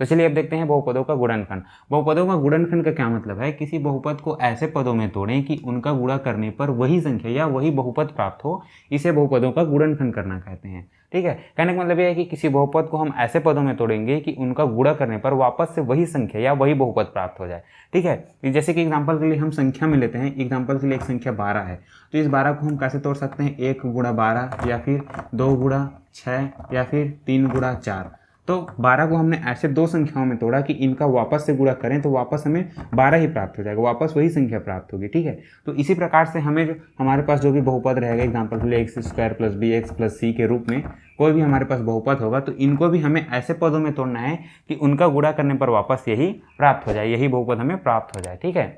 तो चलिए अब देखते हैं बहुपदों का गुणनखंड। बहुपदों का गुणनखंड का क्या मतलब है, किसी बहुपद को ऐसे पदों में तोड़ें कि उनका गुणा करने पर वही संख्या या वही बहुपद प्राप्त हो, इसे बहुपदों का गुणनखंड करना कहते हैं। ठीक है, कहने का मतलब यह है कि किसी बहुपद को हम ऐसे पदों में तोड़ेंगे कि उनका गुणा करने पर वापस से वही संख्या या वही बहुपद प्राप्त हो जाए। ठीक है, जैसे कि एग्जांपल के लिए हम संख्या में लेते हैं, एग्जांपल के लिए एक संख्या 12 है, तो इस 12 को हम कैसे तोड़ सकते हैं, 1 गुणा 12 या फिर 2 गुणा 6 या फिर 3 गुणा 4। तो 12 को हमने ऐसे दो संख्याओं में तोड़ा कि इनका वापस से गुणा करें तो वापस हमें 12 ही प्राप्त हो जाएगा, वापस वही संख्या प्राप्त होगी। ठीक है, तो इसी प्रकार से हमें हमारे पास जो भी बहुपद रहेगा, एग्जांपल के लिए X square plus B X plus C के रूप में कोई भी हमारे पास बहुपद होगा, तो इनको भी हमें ऐसे पदों में तोड़ना है कि उनका गुणा करने पर वापस यही प्राप्त हो जाए, यही बहुपद हमें प्राप्त हो जाए। ठीक है,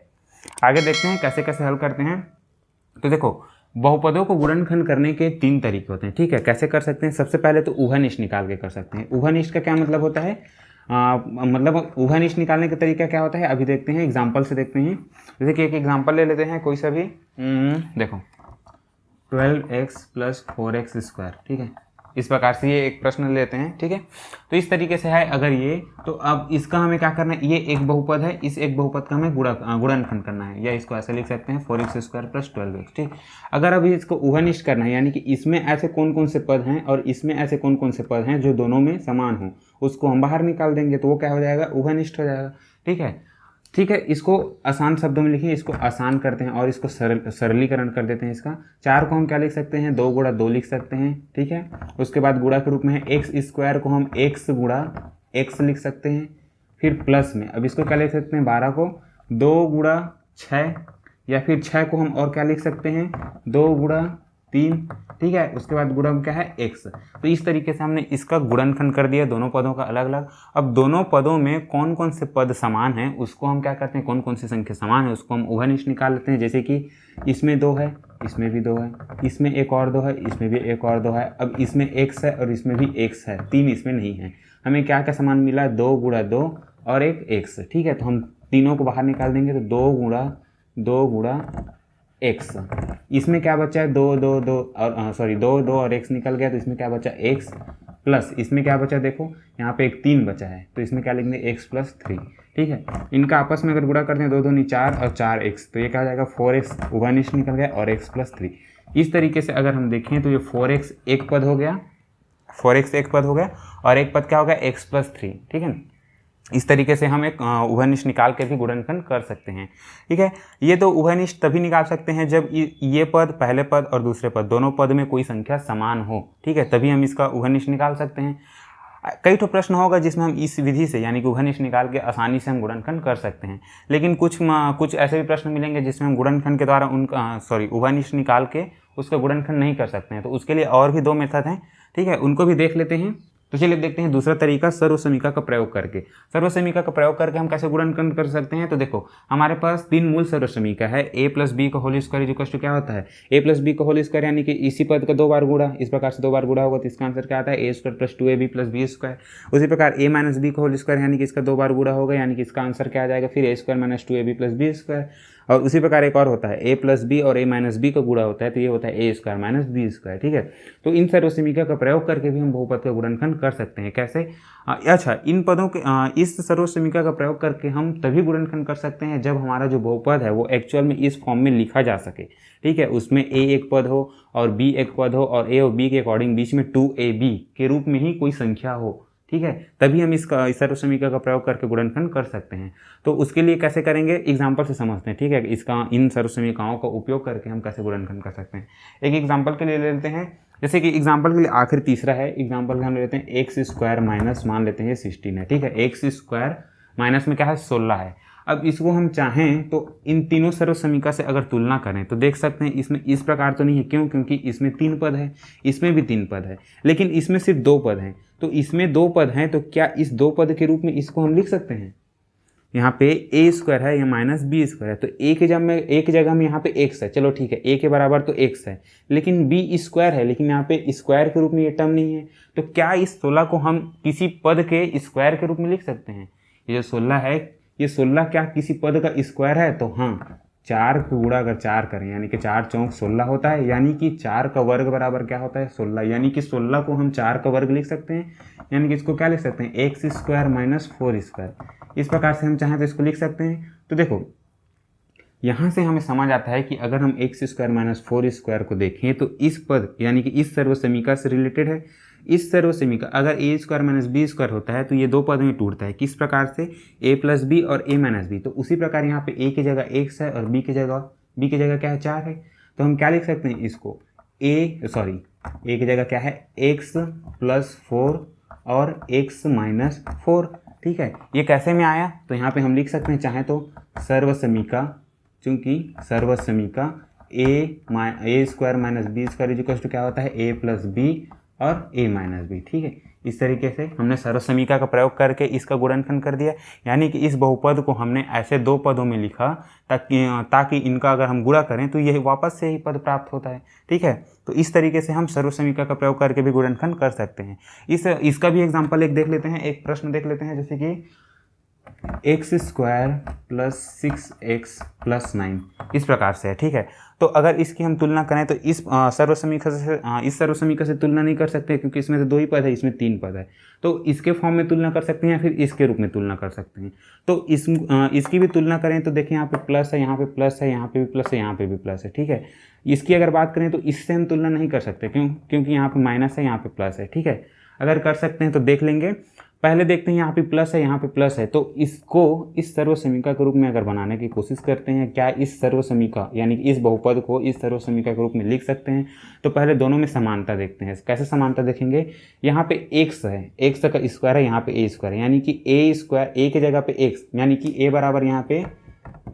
आगे देखते हैं कैसे कैसे हल करते हैं। तो देखो, बहुपदों को गुणनखंड करने के 3 तरीके होते हैं। ठीक है, कैसे कर सकते हैं, सबसे पहले तो उभयनिष्ठ निकाल के कर सकते हैं। उभयनिष्ठ का क्या मतलब होता है, मतलब उभयनिष्ठ निकालने का तरीका क्या होता है, अभी देखते हैं, एग्जाम्पल से देखते हैं। जैसे कि एक एग्जाम्पल ले लेते हैं कोई सा भी, देखो 12x प्लस 4x स्क्वायर। ठीक है, इस प्रकार से ये एक प्रश्न लेते हैं। ठीक है, तो इस तरीके से है अगर ये, तो अब इसका हमें क्या करना है, ये एक बहुपद है, इस एक बहुपद का हमें गुणनखंड करना है, या इसको ऐसे लिख सकते हैं 4x स्क्वायर प्लस 12x। ठीक, अगर अभी इसको उभयनिष्ठ करना है, यानी कि इसमें ऐसे कौन कौन से पद हैं और इसमें ऐसे कौन कौन से पद हैं जो दोनों में समान हों, उसको हम बाहर निकाल देंगे, तो वो क्या हो जाएगा, उभयनिष्ठ हो जाएगा। ठीक है, ठीक है, इसको आसान शब्दों में लिखिए, इसको आसान करते हैं और इसको सरलीकरण कर देते हैं। इसका 4 को हम क्या लिख सकते हैं, 2 गुणा 2 लिख सकते हैं। ठीक है, उसके बाद गुणा के रूप में है एक्स स्क्वायर को हम x गुणा x लिख सकते हैं। फिर प्लस में अब इसको क्या लिख सकते हैं, 12 को 2 गुणा 6, या फिर 6 को हम और क्या लिख सकते हैं, 2 गुणा 3। ठीक है, उसके बाद गुणा क्या है x। तो इस तरीके से हमने इसका गुणनखंड कर दिया दोनों पदों का अलग अलग। अब दोनों पदों में कौन कौन से पद समान हैं उसको हम क्या करते हैं, कौन कौन सी संख्या समान है उसको हम उभयनिष्ठ निकाल लेते हैं। जैसे कि इसमें 2 है, इसमें भी 2 है, इसमें एक और 2 है, इसमें भी एक और 2 है। अब इसमें x है और इसमें भी x है, 3 इसमें नहीं है। हमें क्या क्या समान मिला, 2 गुणा 2 और एक x। ठीक है, तो हम तीनों को बाहर निकाल देंगे, तो 2 गुणा x। इसमें क्या बचा है, 2 2 2 और सॉरी 2 2 और x निकल गया, तो इसमें क्या बचा x प्लस, इसमें क्या बचा, देखो यहाँ पे एक 3 बचा है, तो इसमें क्या लिखेंगे x प्लस 3। ठीक है, इनका आपस में अगर गुणा करते हैं 2 2 4 और 4x, तो ये क्या हो जाएगा 4x उभयनिष्ठ निकल गया और x प्लस 3। इस तरीके से अगर हम देखें तो ये 4x एक पद हो गया, 4x एक पद हो गया और एक पद क्या हो गया, x प्लस 3। ठीक है, इस तरीके से हम एक उभयनिष्ठ निकाल के भी गुणनखंड कर सकते हैं। ठीक है, ये तो उभयनिष्ठ तभी निकाल सकते हैं जब ये पद, पहले पद और दूसरे पद, दोनों पद में कोई संख्या समान हो। ठीक है, तभी हम इसका उभयनिष्ठ निकाल सकते हैं। कई तो प्रश्न होगा जिसमें हम इस विधि से यानी कि उभयनिष्ठ निकाल के आसानी से हम गुणनखंड कर सकते हैं, लेकिन कुछ ऐसे भी प्रश्न मिलेंगे जिसमें हम गुणनखंड के द्वारा उभयनिष्ठ निकाल के उसका गुणनखंड नहीं कर सकते हैं। तो उसके लिए और भी 2 मेथड हैं। ठीक है, उनको भी देख लेते हैं। तो चलिए देखते हैं दूसरा तरीका, सर्वसमीका का प्रयोग करके। सर्वसमीका का प्रयोग करके हम कैसे गुणनखंड कर सकते हैं। तो देखो, हमारे पास 3 मूल सर्वसमीका है, a प्लस बी का होल स्क्वायर इक्वल टू क्या होता है, a प्लस बी का होल स्क्वायर, यानी कि इसी पद का 2 बार गुणा, इस प्रकार से 2 बार गुणा होगा तो इसका आंसर क्या आता है, a square plus 2ab plus B square. उसी प्रकार a माइनस बी का होल स्क्वायर, यानी कि इसका 2 बार गुणा होगा, यानी कि इसका आंसर क्या आ जाएगा, फिर a square minus 2ab plus B square. और उसी प्रकार एक और होता है a प्लस बी और a माइनस बी का गुणा होता है, तो ये होता है a square minus B square. ठीक है, तो इन सर्वसमीका का प्रयोग करके भी हम बहुपद का गुणनखंड कर सकते हैं। कैसे, अच्छा, इन पदों के इस सर्वसमीका का प्रयोग करके हम तभी गुणनखंड कर सकते हैं जब हमारा जो बहुपद है वो एक्चुअल में इस फॉर्म में लिखा जा सके। ठीक है, उसमें a एक पद हो और b एक पद हो और a और b के अकॉर्डिंग बीच में 2ab के रूप में ही कोई संख्या हो। ठीक है, तभी हम इस सर्वसमीका का प्रयोग करके गुणनखंड कर सकते हैं। तो उसके लिए कैसे करेंगे, एग्जाम्पल से समझते हैं। ठीक है, इसका इन सर्वसमीकाओं का उपयोग करके हम कैसे गुणनखंड कर सकते हैं। एक एग्जाम्पल के लिए ले लेते हैं, जैसे कि एग्जाम्पल के लिए आखिर तीसरा है, एग्जाम्पल हम लेते हैं एक्स स्क्वायर माइनस, मान लेते हैं 16 है। ठीक है, एक्स स्क्वायर माइनस में क्या है, 16 है। अब इसको हम चाहें तो इन तीनों सर्वसमीका से अगर तुलना करें तो देख सकते हैं इसमें इस प्रकार तो नहीं है, क्यों, क्योंकि इसमें 3 पद है, इसमें भी 3 पद है, लेकिन इसमें सिर्फ 2 पद हैं। तो इसमें 2 पद हैं, तो क्या इस 2 पद के रूप में इसको हम लिख सकते हैं, यहाँ पे a स्क्वायर है या माइनस बी स्क्वायर है, तो एक जगह में यहाँ पे x है, चलो ठीक है, a के बराबर तो x है, लेकिन b स्क्वायर है, लेकिन यहाँ पे स्क्वायर के रूप में ये टर्म नहीं है। तो क्या इस 16 को हम किसी पद के स्क्वायर के रूप में लिख सकते हैं। ये जो 16 है, ये 16 क्या किसी पद का स्क्वायर है, तो हाँ, 4 का गुणा अगर 4 करें यानी कि 4 चौक 16 होता है, यानी कि 4 का वर्ग बराबर क्या होता है 16, यानी कि 16 को हम 4 का वर्ग लिख सकते हैं, यानी कि इसको क्या लिख सकते हैं एक्स स्क्वायर माइनस 4 स्क्वायर। इस प्रकार से हम चाहें तो इसको लिख सकते हैं। तो देखो यहाँ से हमें समझ आता है कि अगर हम एक्स स्क्वायर माइनस 4 स्क्वायर को देखें तो इस पद यानी कि इस सर्वसमीका से रिलेटेड है। इस सर्वसमीका अगर ए स्क्वायर माइनस बी स्क्वायर होता है तो ये दो पद में टूटता है, किस प्रकार से ए प्लस बी और ए माइनस बी। तो उसी प्रकार यहाँ पे ए की जगह एक्स है और बी की जगह क्या है 4 है। तो हम क्या लिख सकते हैं इसको ए की जगह क्या है एक्स प्लस 4 और एक्स माइनस 4। ठीक है, ये कैसे में आया तो यहाँ पे हम लिख सकते हैं चाहे तो सर्वसमीका, चूंकि सर्वसमीका A square minus B square equal to क्या होता है ए प्लस बी और ए माइनस बी। ठीक है, इस तरीके से हमने सर्वसमीका का प्रयोग करके इसका गुणनखंड कर दिया, यानी कि इस बहुपद को हमने ऐसे दो पदों में लिखा ताकि इनका अगर हम गुणा करें तो यह वापस से ही पद प्राप्त होता है। ठीक है, तो इस तरीके से हम सर्वसमीका का प्रयोग करके भी गुणनखंड कर सकते हैं। इसका भी एग्जाम्पल एक देख लेते हैं, एक प्रश्न देख लेते हैं, जैसे कि x square plus 6x plus 9 इस प्रकार से है। ठीक है, तो अगर इसकी हम तुलना करें तो इस सर्वसमीका से तुलना नहीं कर सकते क्योंकि इसमें से दो ही पद है, इसमें 3 पद है। तो इसके फॉर्म में तुलना कर सकते हैं या फिर इसके रूप में तुलना कर सकते हैं। तो इसकी भी तुलना करें तो देखिए यहाँ पे प्लस है, यहाँ पे प्लस है, यहाँ पे भी प्लस है, यहाँ पे भी प्लस है। ठीक है, इसकी अगर बात करें तो इससे हम तुलना नहीं कर सकते, क्योंकि यहाँ पे माइनस है, यहाँ पे प्लस है। ठीक है, अगर कर सकते हैं तो देख लेंगे। पहले देखते हैं यहाँ पे प्लस है, यहाँ पे प्लस है, तो इसको इस सर्वसमीका के रूप में अगर बनाने की कोशिश करते हैं, क्या इस सर्वसमीका यानी कि इस बहुपद को इस सर्वसमीका के रूप में लिख सकते हैं। तो पहले दोनों में समानता देखते हैं। कैसे समानता देखेंगे, यहाँ पे एक्स है, एक्स का स्क्वायर है, यहाँ पे ए स्क्वायर है, यानी कि ए स्क्वायर ए की जगह पे एक्स, यानी कि ए बराबर यहाँ पे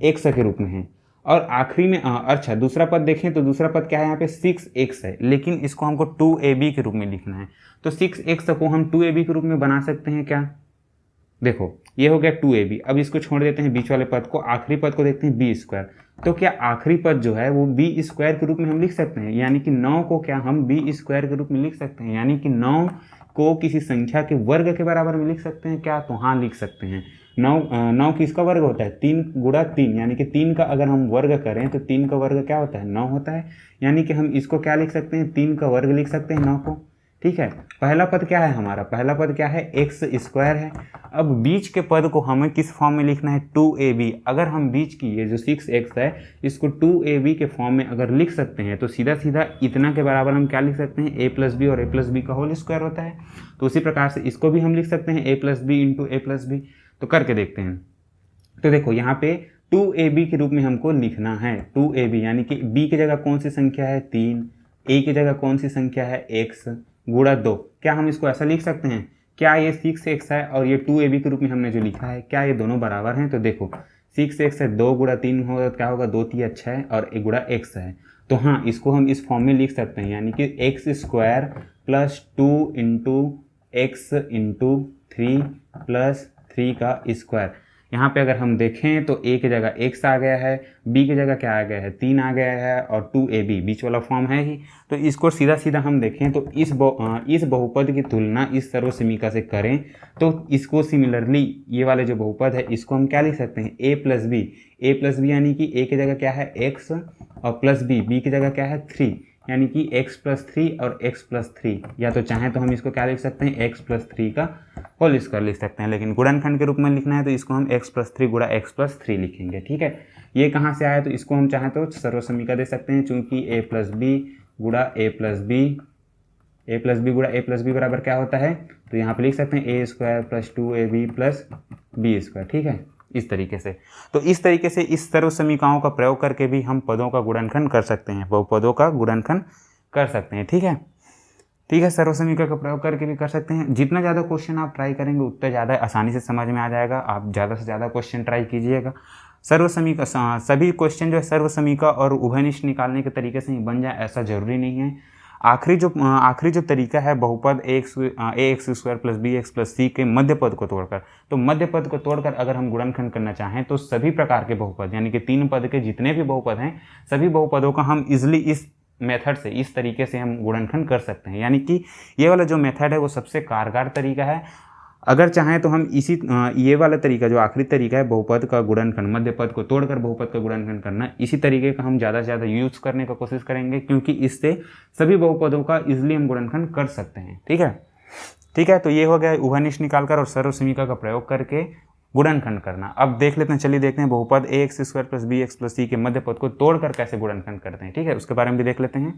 एक्स के रूप में है। और आखिरी में अच्छा दूसरा पद देखें तो दूसरा पद क्या है, यहाँ पे 6x है, लेकिन इसको हमको 2ab के रूप में लिखना है। तो 6x को हम 2ab के रूप में बना सकते हैं क्या, देखो ये हो गया 2ab। अब इसको छोड़ देते हैं बीच वाले पद को, आखिरी पद को देखते हैं b स्क्वायर। तो क्या आखिरी पद जो है वो b स्क्वायर के रूप में हम लिख सकते हैं, यानी कि 9 को क्या हम b स्क्वायर के रूप में लिख सकते हैं, यानी कि 9 को किसी संख्या के वर्ग के बराबर में लिख सकते हैं क्या, तो हाँ लिख सकते हैं। 9 किसका वर्ग होता है 3 गुणा 3, यानी कि 3 का अगर हम वर्ग करें तो 3 का वर्ग क्या होता है 9 होता है, यानी कि हम इसको क्या लिख सकते हैं 3 का वर्ग लिख सकते हैं 9 को। ठीक है, पहला पद क्या है हमारा, पहला पद क्या है एक्स स्क्वायर है। अब बीच के पद को हमें किस फॉर्म में लिखना है 2ab। अगर हम बीच की ये जो 6x है इसको 2ab के फॉर्म में अगर लिख सकते हैं तो सीधा सीधा इतना के बराबर हम क्या लिख सकते हैं a प्लस बी, और a प्लस बी का होल स्क्वायर होता है। तो उसी प्रकार से इसको भी हम लिख सकते हैं a plus B into a plus B. तो करके देखते हैं। तो देखो यहाँ पे 2ab के रूप में हमको लिखना है 2ab, यानी कि b की जगह कौन सी संख्या है 3, a की जगह कौन सी संख्या है x गुणा 2। क्या हम इसको ऐसा लिख सकते हैं, क्या ये 6x है और ये 2ab के रूप में हमने जो लिखा है क्या ये दोनों बराबर हैं। तो देखो 6x है, 2 गुणा 3 होगा क्या होगा 2 3 6 और 1 गुणा x है। तो हाँ इसको हम इस फॉर्म में लिख सकते हैं, यानी कि x square plus 2 into x into 3 plus 3 का स्क्वायर। यहाँ पे अगर हम देखें तो a की जगह x आ गया है, b की जगह क्या आ गया है 3 आ गया है और 2ab बीच वाला फॉर्म है ही। तो इसको सीधा सीधा हम देखें तो इस बहुपद की तुलना इस सर्वसमीका से करें तो इसको सिमिलरली ये वाले जो बहुपद है इसको हम क्या लिख सकते हैं a प्लस बी, यानी कि a की जगह क्या है x और प्लस b की जगह क्या है 3, यानी कि x प्लस 3 और x प्लस 3, या तो चाहें तो हम इसको क्या लिख सकते हैं x प्लस 3 का होल स्क्वायर लिख सकते हैं, लेकिन गुणनखंड के रूप में लिखना है तो इसको हम x प्लस 3 गुणा x प्लस 3 लिखेंगे। ठीक है, ये कहाँ से आया तो इसको हम चाहें तो सर्वसमीका दे सकते हैं, चूंकि a प्लस बी गुणा a प्लस बी गुणा a प्लस बी बराबर क्या होता है, तो यहाँ पे लिख सकते हैं a square plus 2ab plus B square. ठीक है, इस तरीके से। तो इस तरीके से इस सर्वसमीकाओं का प्रयोग करके भी हम पदों का गुणनखंड कर सकते हैं, बहुपदों का गुणनखंड कर सकते हैं। ठीक है, सर्वसमीका का प्रयोग करके भी कर सकते हैं। जितना ज़्यादा क्वेश्चन आप ट्राई करेंगे उतना ज़्यादा आसानी से समझ में आ जाएगा। आप ज़्यादा से ज़्यादा क्वेश्चन ट्राई कीजिएगा। सर्वसमीका सभी क्वेश्चन जो है सर्वसमीका और उभयनिष्ठ निकालने के तरीके से ही बन जाए ऐसा ज़रूरी नहीं है। आखिरी जो तरीका है बहुपद A X square plus B X plus C के मध्य पद को तोड़कर, तो मध्य पद को तोड़कर अगर हम गुणनखंड करना चाहें तो सभी प्रकार के बहुपद यानी कि 3 पद के जितने भी बहुपद हैं सभी बहुपदों का हम इजिली इस मेथड से इस तरीके से हम गुणनखंड कर सकते हैं। यानी कि ये वाला जो मेथड है वो सबसे कारगर तरीका है। अगर चाहें तो हम इसी ये वाला तरीका जो आखिरी तरीका है बहुपद का गुणनखंड, मध्य पद को तोड़कर बहुपद का गुणनखंड करना, इसी तरीके का हम ज़्यादा से ज़्यादा यूज़ करने का कोशिश करेंगे, क्योंकि इससे सभी बहुपदों का इजीली हम गुणनखंड कर सकते हैं। ठीक है, तो ये हो गया उभयनिष्ठ निकालकर और सर्वसमीका का प्रयोग करके गुणनखंड करना। अब देख लेते हैं, चलिए देखते हैं बहुपद ax² + bx + c के मध्य पद को तोड़कर कैसे गुणनखंड करते हैं। ठीक है, उसके बारे में भी देख लेते हैं।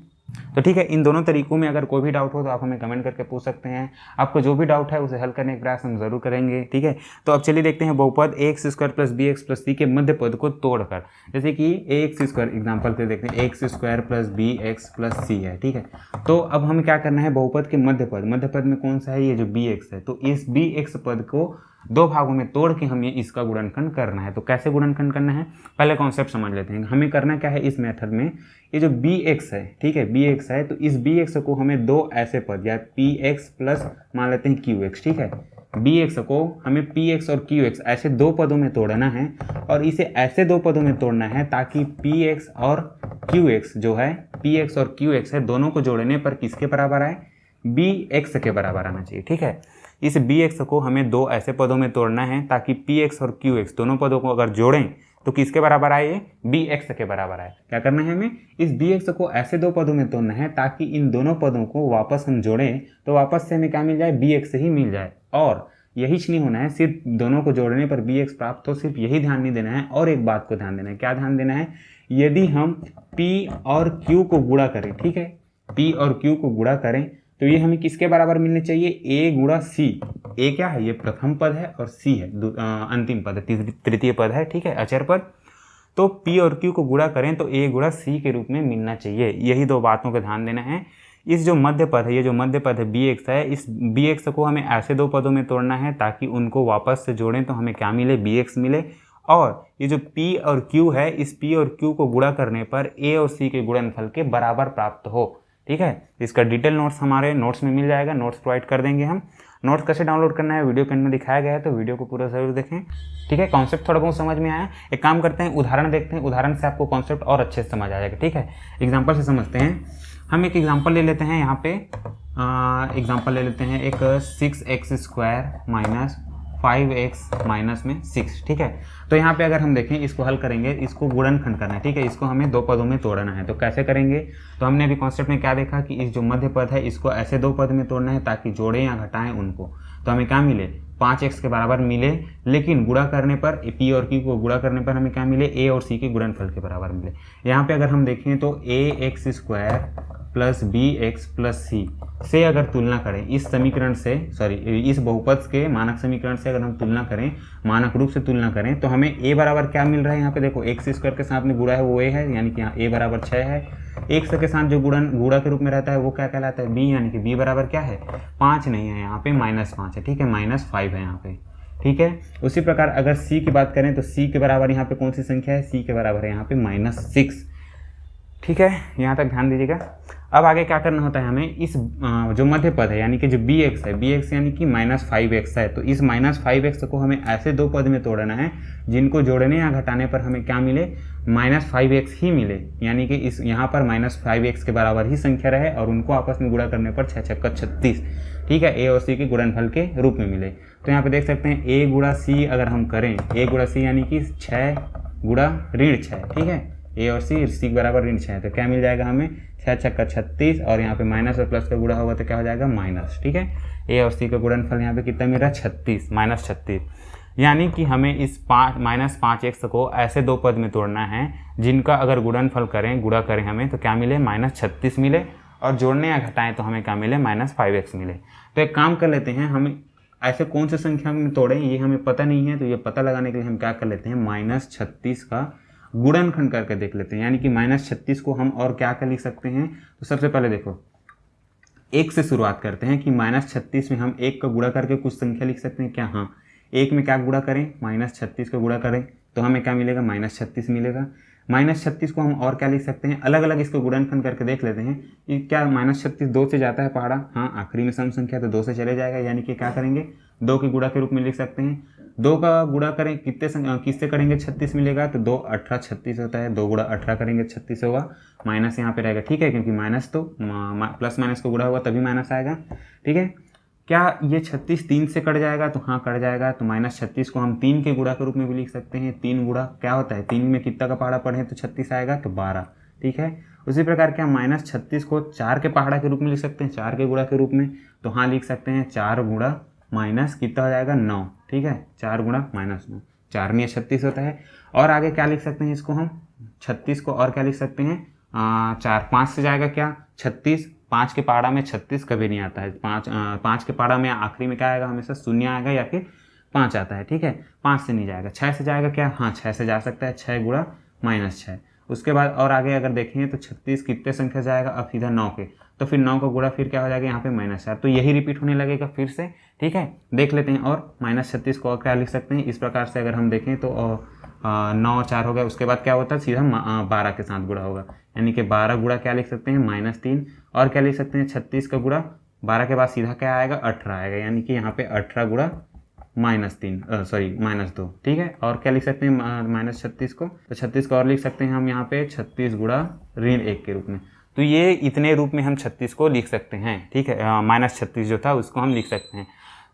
तो ठीक है, इन दोनों तरीकों में अगर कोई भी डाउट हो तो आप हमें कमेंट करके पूछ सकते हैं। आपको जो भी डाउट है उसे हल करने का प्रयास हम जरूर करेंगे। ठीक है, तो अब चलिए देखते हैं बहुपद ax² + bx + c के मध्य पद को तोड़कर। जैसे कि ax² एग्जाम्पल पे देखते हैं, ax² + bx + c है। ठीक है, तो अब हमें क्या करना है, बहुपद के मध्य पद में कौन सा है, ये जो bx है, तो इस bx पद को दो भागों में तोड़ के हमें इसका गुणनखंड करना है। तो कैसे गुणनखंड करना है, पहले कॉन्सेप्ट समझ लेते हैं। हमें करना क्या है इस मेथड में, ये जो bx है, ठीक है, bx है, तो इस bx को हमें दो ऐसे पद या px प्लस मान लेते हैं qx, ठीक है, bx को हमें px और qx ऐसे दो पदों में तोड़ना है, और इसे ऐसे दो पदों में तोड़ना है ताकि px और qx जो है, px और qx है, दोनों को जोड़ने पर किसके बराबर आए, bx के बराबर आना चाहिए। ठीक है, इस bx को हमें दो ऐसे पदों में तोड़ना है ताकि px और qx दोनों पदों को अगर जोड़ें तो किसके बराबर आए, ये bx के बराबर आए। क्या करना है हमें, इस bx को ऐसे दो पदों में तोड़ना है ताकि इन दोनों पदों को वापस हम जोड़ें तो वापस से हमें क्या मिल जाए, bx ही मिल जाए। और यही नहीं होना है, सिर्फ दोनों को जोड़ने पर bx प्राप्त हो, सिर्फ यही ध्यान नहीं देना है, और एक बात को ध्यान देना है। क्या ध्यान देना है, यदि हम p और q को गुणा करें, ठीक है, p और q को गुणा करें तो ये हमें किसके बराबर मिलने चाहिए, a गुणा c। a क्या है, ये प्रथम पद है, और c है अंतिम पद है, तृतीय पद है, ठीक है, अचर पद। तो p और q को गुणा करें तो a गुणा c के रूप में मिलना चाहिए। यही दो बातों का ध्यान देना है। इस जो मध्य पद है, ये जो मध्य पद है bx है, इस bx को हमें ऐसे दो पदों में तोड़ना है ताकि उनको वापस से जोड़ें तो हमें क्या मिले, bx मिले। और ये जो p और q है, इस p और q को गुणा करने पर a और c के गुणनफल के बराबर प्राप्त हो। ठीक है, इसका डिटेल नोट्स हमारे नोट्स में मिल जाएगा, नोट्स प्रोवाइड कर देंगे हम। नोट्स कैसे डाउनलोड करना है वीडियो के अंदर दिखाया गया है, तो वीडियो को पूरा जरूर देखें। ठीक है, कॉन्सेप्ट थोड़ा बहुत समझ में आया, एक काम करते हैं, उदाहरण देखते हैं, उदाहरण से आपको कॉन्सेप्ट और अच्छे से समझ आ जाएगा। ठीक है, एग्जाम्पल से समझते हैं। हम एक एग्जाम्पल ले लेते हैं, यहाँ पे एग्जाम्पल ले लेते हैं एक 6x² - 5x - 6। ठीक है, तो यहाँ पे अगर हम देखें, इसको हल करेंगे, इसको गुणनखंड करना है। ठीक है, इसको हमें दो पदों में तोड़ना है, तो कैसे करेंगे, तो हमने अभी कॉन्सेप्ट में क्या देखा कि इस जो मध्य पद है इसको ऐसे दो पद में तोड़ना है ताकि जोड़ें या घटाएं उनको, तो हमें क्या मिले, 5x के बराबर मिले। लेकिन गुणा करने पर p और q को गुणा करने पर हमें क्या मिले, a और c के गुणनफल के बराबर मिले। यहाँ पे अगर हम देखें तो ax² + bx + c से अगर तुलना करें इस समीकरण से, इस बहुपद के मानक समीकरण से अगर हम तुलना करें, मानक रूप से तुलना करें, तो हमें a बराबर क्या मिल रहा है, यहाँ पे देखो x² के साथ में गुणा है वो a है, यानी कि यहाँ a बराबर 6 है। x के साथ जो गुणा के रूप में रहता है वो क्या कहलाता है, b, यानी कि b बराबर क्या है, 5 नहीं है, यहाँ पे -5 है। ठीक है, -5 है यहाँ पे। ठीक है, उसी प्रकार अगर c की बात करें तो c के बराबर यहाँ पे कौन सी संख्या है, c के बराबर है यहाँ पे -6। ठीक है, यहाँ तक ध्यान दीजिएगा। अब आगे क्या करना होता है हमें, इस जो मध्य पद है यानी कि जो bx है, bx यानी कि -5x है, तो इस -5x को हमें ऐसे दो पद में तोड़ना है जिनको जोड़ने या घटाने पर हमें क्या मिले, -5x ही मिले, यानी कि इस यहाँ पर -5x के बराबर ही संख्या रहे और उनको आपस में गुणा करने पर 6 × 36, ठीक है, a और c के गुणनफल के रूप में मिले। तो यहाँ पे देख सकते हैं a गुणा c अगर हम करें, a गुणा c यानी कि 6 गुणा ऋण 6, ठीक है, a और c के बराबर ऋण 6 है, तो क्या मिल जाएगा हमें, 6 × 36, और यहाँ पे माइनस और प्लस का गुणा होगा तो क्या हो जाएगा, माइनस। ठीक है, a और c का गुणनफल यहाँ पे कितना मिल रहा है, 36, -36, यानी कि हमें इस -5x को ऐसे दो पद में तोड़ना है जिनका अगर गुणनफल करें, गुणा करें हमें तो क्या मिले, -36 मिले, और जोड़ने या घटाएं तो हमें क्या मिले, -5x मिले। तो एक काम कर लेते हैं, हमें ऐसे कौन से संख्या में तोड़ें ये हमें पता नहीं है, तो ये पता लगाने के लिए हम क्या कर लेते हैं, -36 का गुणनखंड करके देख लेते हैं। यानी कि -36 को हम और क्या कर लिख सकते हैं, तो सबसे पहले देखो 1 से शुरुआत करते हैं कि -36 में हम 1 का गुणा करके कुछ संख्या लिख सकते हैं क्या, हाँ, 1 में क्या गुणा करें, -36 का गुणा करें तो हमें क्या मिलेगा, -36 मिलेगा। -36 को हम और क्या लिख सकते हैं, अलग अलग इसको गुणनखंड करके देख लेते हैं कि क्या -36 2 से जाता है पहाड़ा, हाँ, आखिरी में सम संख्या तो 2 से चले जाएगा, यानी कि क्या करेंगे, 2 के गुणा के रूप में लिख सकते हैं। 2 का गुणा करें किससे करेंगे, 36 मिलेगा, तो 2 18 36 होता है, 2 गुणा 18 करेंगे 36 होगा, माइनस यहाँ पे रहेगा। ठीक है, क्योंकि माइनस तो प्लस माइनस को गुणा होगा तभी माइनस आएगा। ठीक है, क्या ये 36 3 से कट जाएगा? तो हाँ कट जाएगा। तो -36 को हम 3 के गुणा के रूप में भी लिख सकते हैं। 3 गुणा क्या होता है, 3 में कितना का पहाड़ा पढ़े तो 36 आएगा, तो 12। ठीक है, उसी प्रकार क्या -36 को 4 के पहाड़ा के रूप में लिख सकते हैं, 4 के गुणा के रूप में? तो हाँ लिख सकते हैं, 4 गुणा माइनस कितना हो जाएगा 9। ठीक है, 4 गुणा -9, 4 में 36 होता है। और आगे क्या लिख सकते हैं इसको हम, 36 को और क्या लिख सकते हैं, 4 5 से जाएगा क्या 36, 5 के पहाड़ा में 36 कभी नहीं आता है। 5 के पहाड़ा में आखिरी में क्या आएगा, हमेशा 0 आएगा या फिर 5 आता है। ठीक है, 5 से नहीं जाएगा। 6 से जाएगा क्या, हाँ 6 से जा सकता है, 6 गुणा -6। उसके बाद और आगे अगर देखें तो 36 कितने संख्या जाएगा, अब सीधा 9 के, तो फिर 9 का गुणा फिर क्या हो जाएगा यहाँ पे -4। तो यही रिपीट होने लगेगा फिर से। ठीक है, देख लेते हैं। और -36 को और क्या लिख सकते हैं, इस प्रकार से अगर हम देखें तो 9 4 हो गया। उसके बाद क्या होता है, सीधा 12 के साथ गुणा होगा, यानी कि 12 गुणा क्या लिख सकते हैं -3। और क्या लिख सकते हैं, 36 का गुणा 12 के बाद सीधा क्या आएगा 18 आएगा, यानी कि यहाँ पे 18 गुणा -2। ठीक है, और क्या लिख सकते हैं -36 को, तो 36 को और लिख सकते हैं हम यहाँ पे 36 गुणा -1 के रूप में। तो ये इतने रूप में हम 36 को लिख सकते हैं। ठीक है, -36 जो था उसको हम लिख सकते हैं।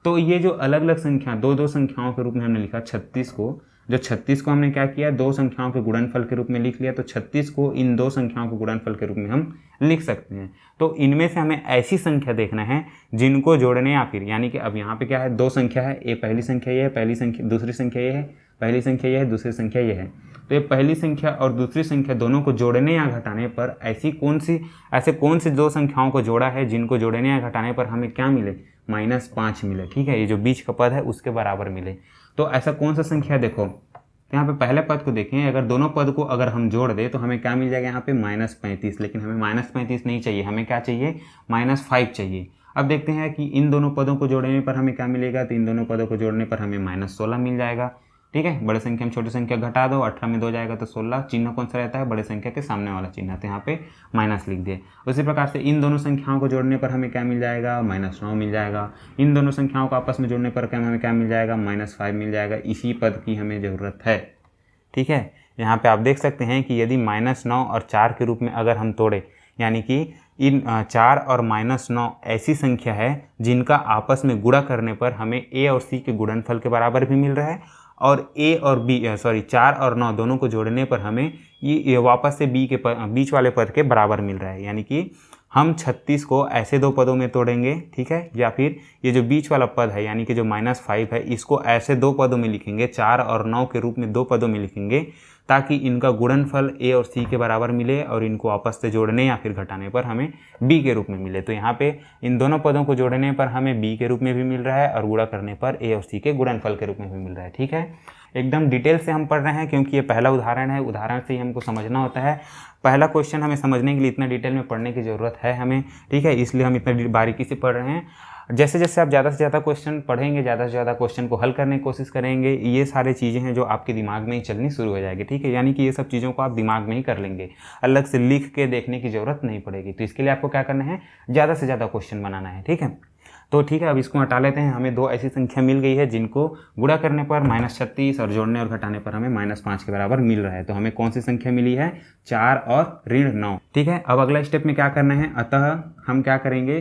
तो ये जो अलग अलग संख्या, दो संख्याओं के रूप में हमने लिखा 36 को, जो 36 को हमने क्या किया, दो संख्याओं के गुणनफल के रूप में लिख लिया। तो 36 को इन दो संख्याओं के गुणनफल के रूप में हम लिख सकते हैं। तो इनमें से हमें ऐसी संख्या देखना है जिनको जोड़ने, या फिर यानी कि अब यहाँ पे क्या है, दो संख्या है, ये पहली संख्या ये है, पहली संख्या दूसरी संख्या ये है, पहली संख्या ये है, दूसरी संख्या ये है। तो ये पहली संख्या और दूसरी संख्या दोनों को जोड़ने या घटाने पर ऐसे कौन सी दो संख्याओं को जोड़ा है जिनको जोड़ने या घटाने पर हमें क्या मिले, -5 मिले। ठीक है, ये जो बीच का पद है उसके बराबर मिले। तो ऐसा कौन सा संख्या, देखो तो यहाँ पे पहले पद को देखें, अगर दोनों पद को अगर हम जोड़ दें तो हमें क्या मिल जाएगा यहाँ पे -35। लेकिन हमें -35 नहीं चाहिए, हमें क्या चाहिए, -5 चाहिए। अब देखते हैं कि इन दोनों पदों को जोड़ने पर हमें क्या मिलेगा, तो इन दोनों पदों को जोड़ने पर हमें -16 मिल जाएगा। ठीक है, बड़े संख्या में छोटी संख्या घटा दो, 18 में 2 जाएगा तो 16। चिन्ह कौन सा रहता है, बड़े संख्या के सामने वाला चिन्ह, तो यहाँ पे माइनस लिख दिए। उसी प्रकार से इन दोनों संख्याओं को जोड़ने पर हमें क्या मिल जाएगा, -9 मिल जाएगा। इन दोनों संख्याओं को आपस में जोड़ने पर हमें क्या मिल जाएगा, -5 मिल जाएगा। इसी पद की हमें ज़रूरत है। ठीक है, यहाँ पे आप देख सकते हैं कि यदि -9 और 4 के रूप में अगर हम तोड़े, यानी कि इन 4 और -9 ऐसी संख्या है जिनका आपस में गुणा करने पर हमें a और c के गुणनफल के बराबर भी मिल रहा है, और a और b 4 और 9 दोनों को जोड़ने पर हमें ये वापस से b के बीच वाले पद के बराबर मिल रहा है। यानी कि हम 36 को ऐसे दो पदों में तोड़ेंगे। ठीक है, या फिर ये जो बीच वाला पद है यानी कि जो -5 है, इसको ऐसे दो पदों में लिखेंगे, 4 और 9 के रूप में दो पदों में लिखेंगे, ताकि इनका गुणनफल a और c के बराबर मिले और इनको आपस से जोड़ने या फिर घटाने पर हमें b के रूप में मिले। तो यहाँ पे इन दोनों पदों को जोड़ने पर हमें b के रूप में भी मिल रहा है और गुणा करने पर a और c के गुणनफल के रूप में भी मिल रहा है। ठीक है, एकदम डिटेल से हम पढ़ रहे हैं क्योंकि ये पहला उदाहरण है, उदाहरण से ही हमको समझना होता है। पहला क्वेश्चन हमें समझने के लिए इतना डिटेल में पढ़ने की ज़रूरत है हमें। ठीक है, इसलिए हम इतना बारीकी से पढ़ रहे हैं। जैसे जैसे आप ज़्यादा से ज़्यादा क्वेश्चन पढ़ेंगे, ज़्यादा से ज़्यादा क्वेश्चन को हल करने की कोशिश करेंगे, ये सारी चीज़ें हैं जो आपके दिमाग में ही चलनी शुरू हो जाएगी। ठीक है, यानी कि ये सब चीज़ों को आप दिमाग में ही कर लेंगे, अलग से लिख के देखने की ज़रूरत नहीं पड़ेगी। तो इसके लिए आपको क्या करना है, ज़्यादा से ज़्यादा क्वेश्चन बनाना है। ठीक है, तो ठीक है, अब इसको हटा लेते हैं। हमें दो ऐसी संख्या मिल गई है जिनको गुणा करने पर -36 और जोड़ने और घटाने पर हमें -5 के बराबर मिल रहा है। तो हमें कौन सी संख्या मिली है, 4 और -9। ठीक है, अब अगला स्टेप में क्या करना है, अतः हम क्या करेंगे,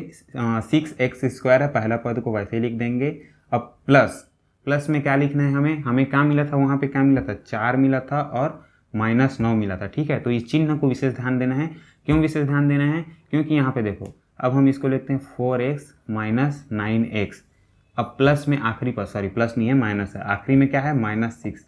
6x² है, पहला पद को वैसे ही लिख देंगे। अब प्लस में क्या लिखना है, हमें क्या मिला था, वहाँ पे क्या मिला था, 4 मिला था और -9 मिला था। ठीक है, तो इस चिन्ह को विशेष ध्यान देना है। क्यों विशेष ध्यान देना है, क्योंकि यहाँ पे देखो, अब हम इसको लिखते हैं 4x - 9x। अब प्लस में आखिरी पद, प्लस नहीं है, माइनस है, आखिरी में क्या है, -6।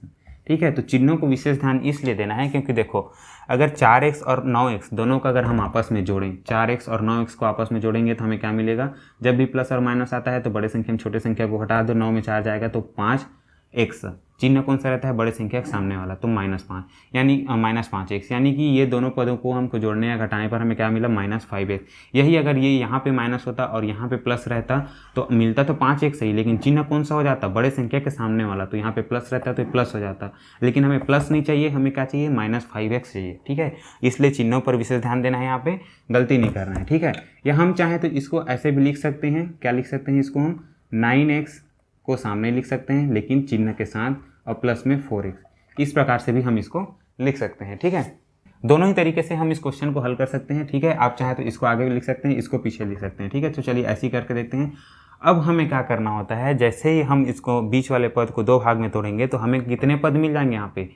ठीक है, तो चिन्हों को विशेष ध्यान इसलिए देना है क्योंकि देखो, अगर 4x और 9x दोनों का अगर हम आपस में जोड़ें, 4x और 9x को आपस में जोड़ेंगे तो हमें क्या मिलेगा, जब भी प्लस और माइनस आता है तो बड़े संख्या में छोटे संख्या को हटा दो, 9 में 4 जाएगा तो 5x। चिन्ह कौन सा रहता है, बड़े संख्या के सामने वाला, तो -5 यानी -5x, यानी कि ये दोनों पदों को हमको जोड़ने या घटाने पर हमें क्या मिला, -5x। यही अगर ये यहाँ पे माइनस होता और यहाँ पे प्लस रहता तो मिलता तो 5x ही, लेकिन चिन्ह कौन सा हो जाता, बड़े संख्या के सामने वाला, तो यहाँ पे प्लस रहता तो प्लस हो जाता। लेकिन हमें प्लस नहीं चाहिए, हमें क्या चाहिए, -5x चाहिए। ठीक है, इसलिए चिन्हों पर विशेष ध्यान देना है, यहाँ पे गलती नहीं करना है। ठीक है, या हम चाहें तो इसको ऐसे भी लिख सकते हैं, क्या लिख सकते हैं, इसको हम 9x को सामने लिख सकते हैं लेकिन चिन्ह के साथ, और प्लस में 4x, इस प्रकार से भी हम इसको लिख सकते हैं। ठीक है, दोनों ही तरीके से हम इस क्वेश्चन को हल कर सकते हैं। ठीक है, आप चाहे तो इसको आगे भी लिख सकते हैं, इसको पीछे लिख सकते हैं। ठीक है, तो चलिए ऐसे ही करके देखते हैं। अब हमें क्या करना होता है, जैसे ही हम इसको बीच वाले पद को दो भाग में तोड़ेंगे तो हमें कितने पद मिल जाएंगे यहाँ पे,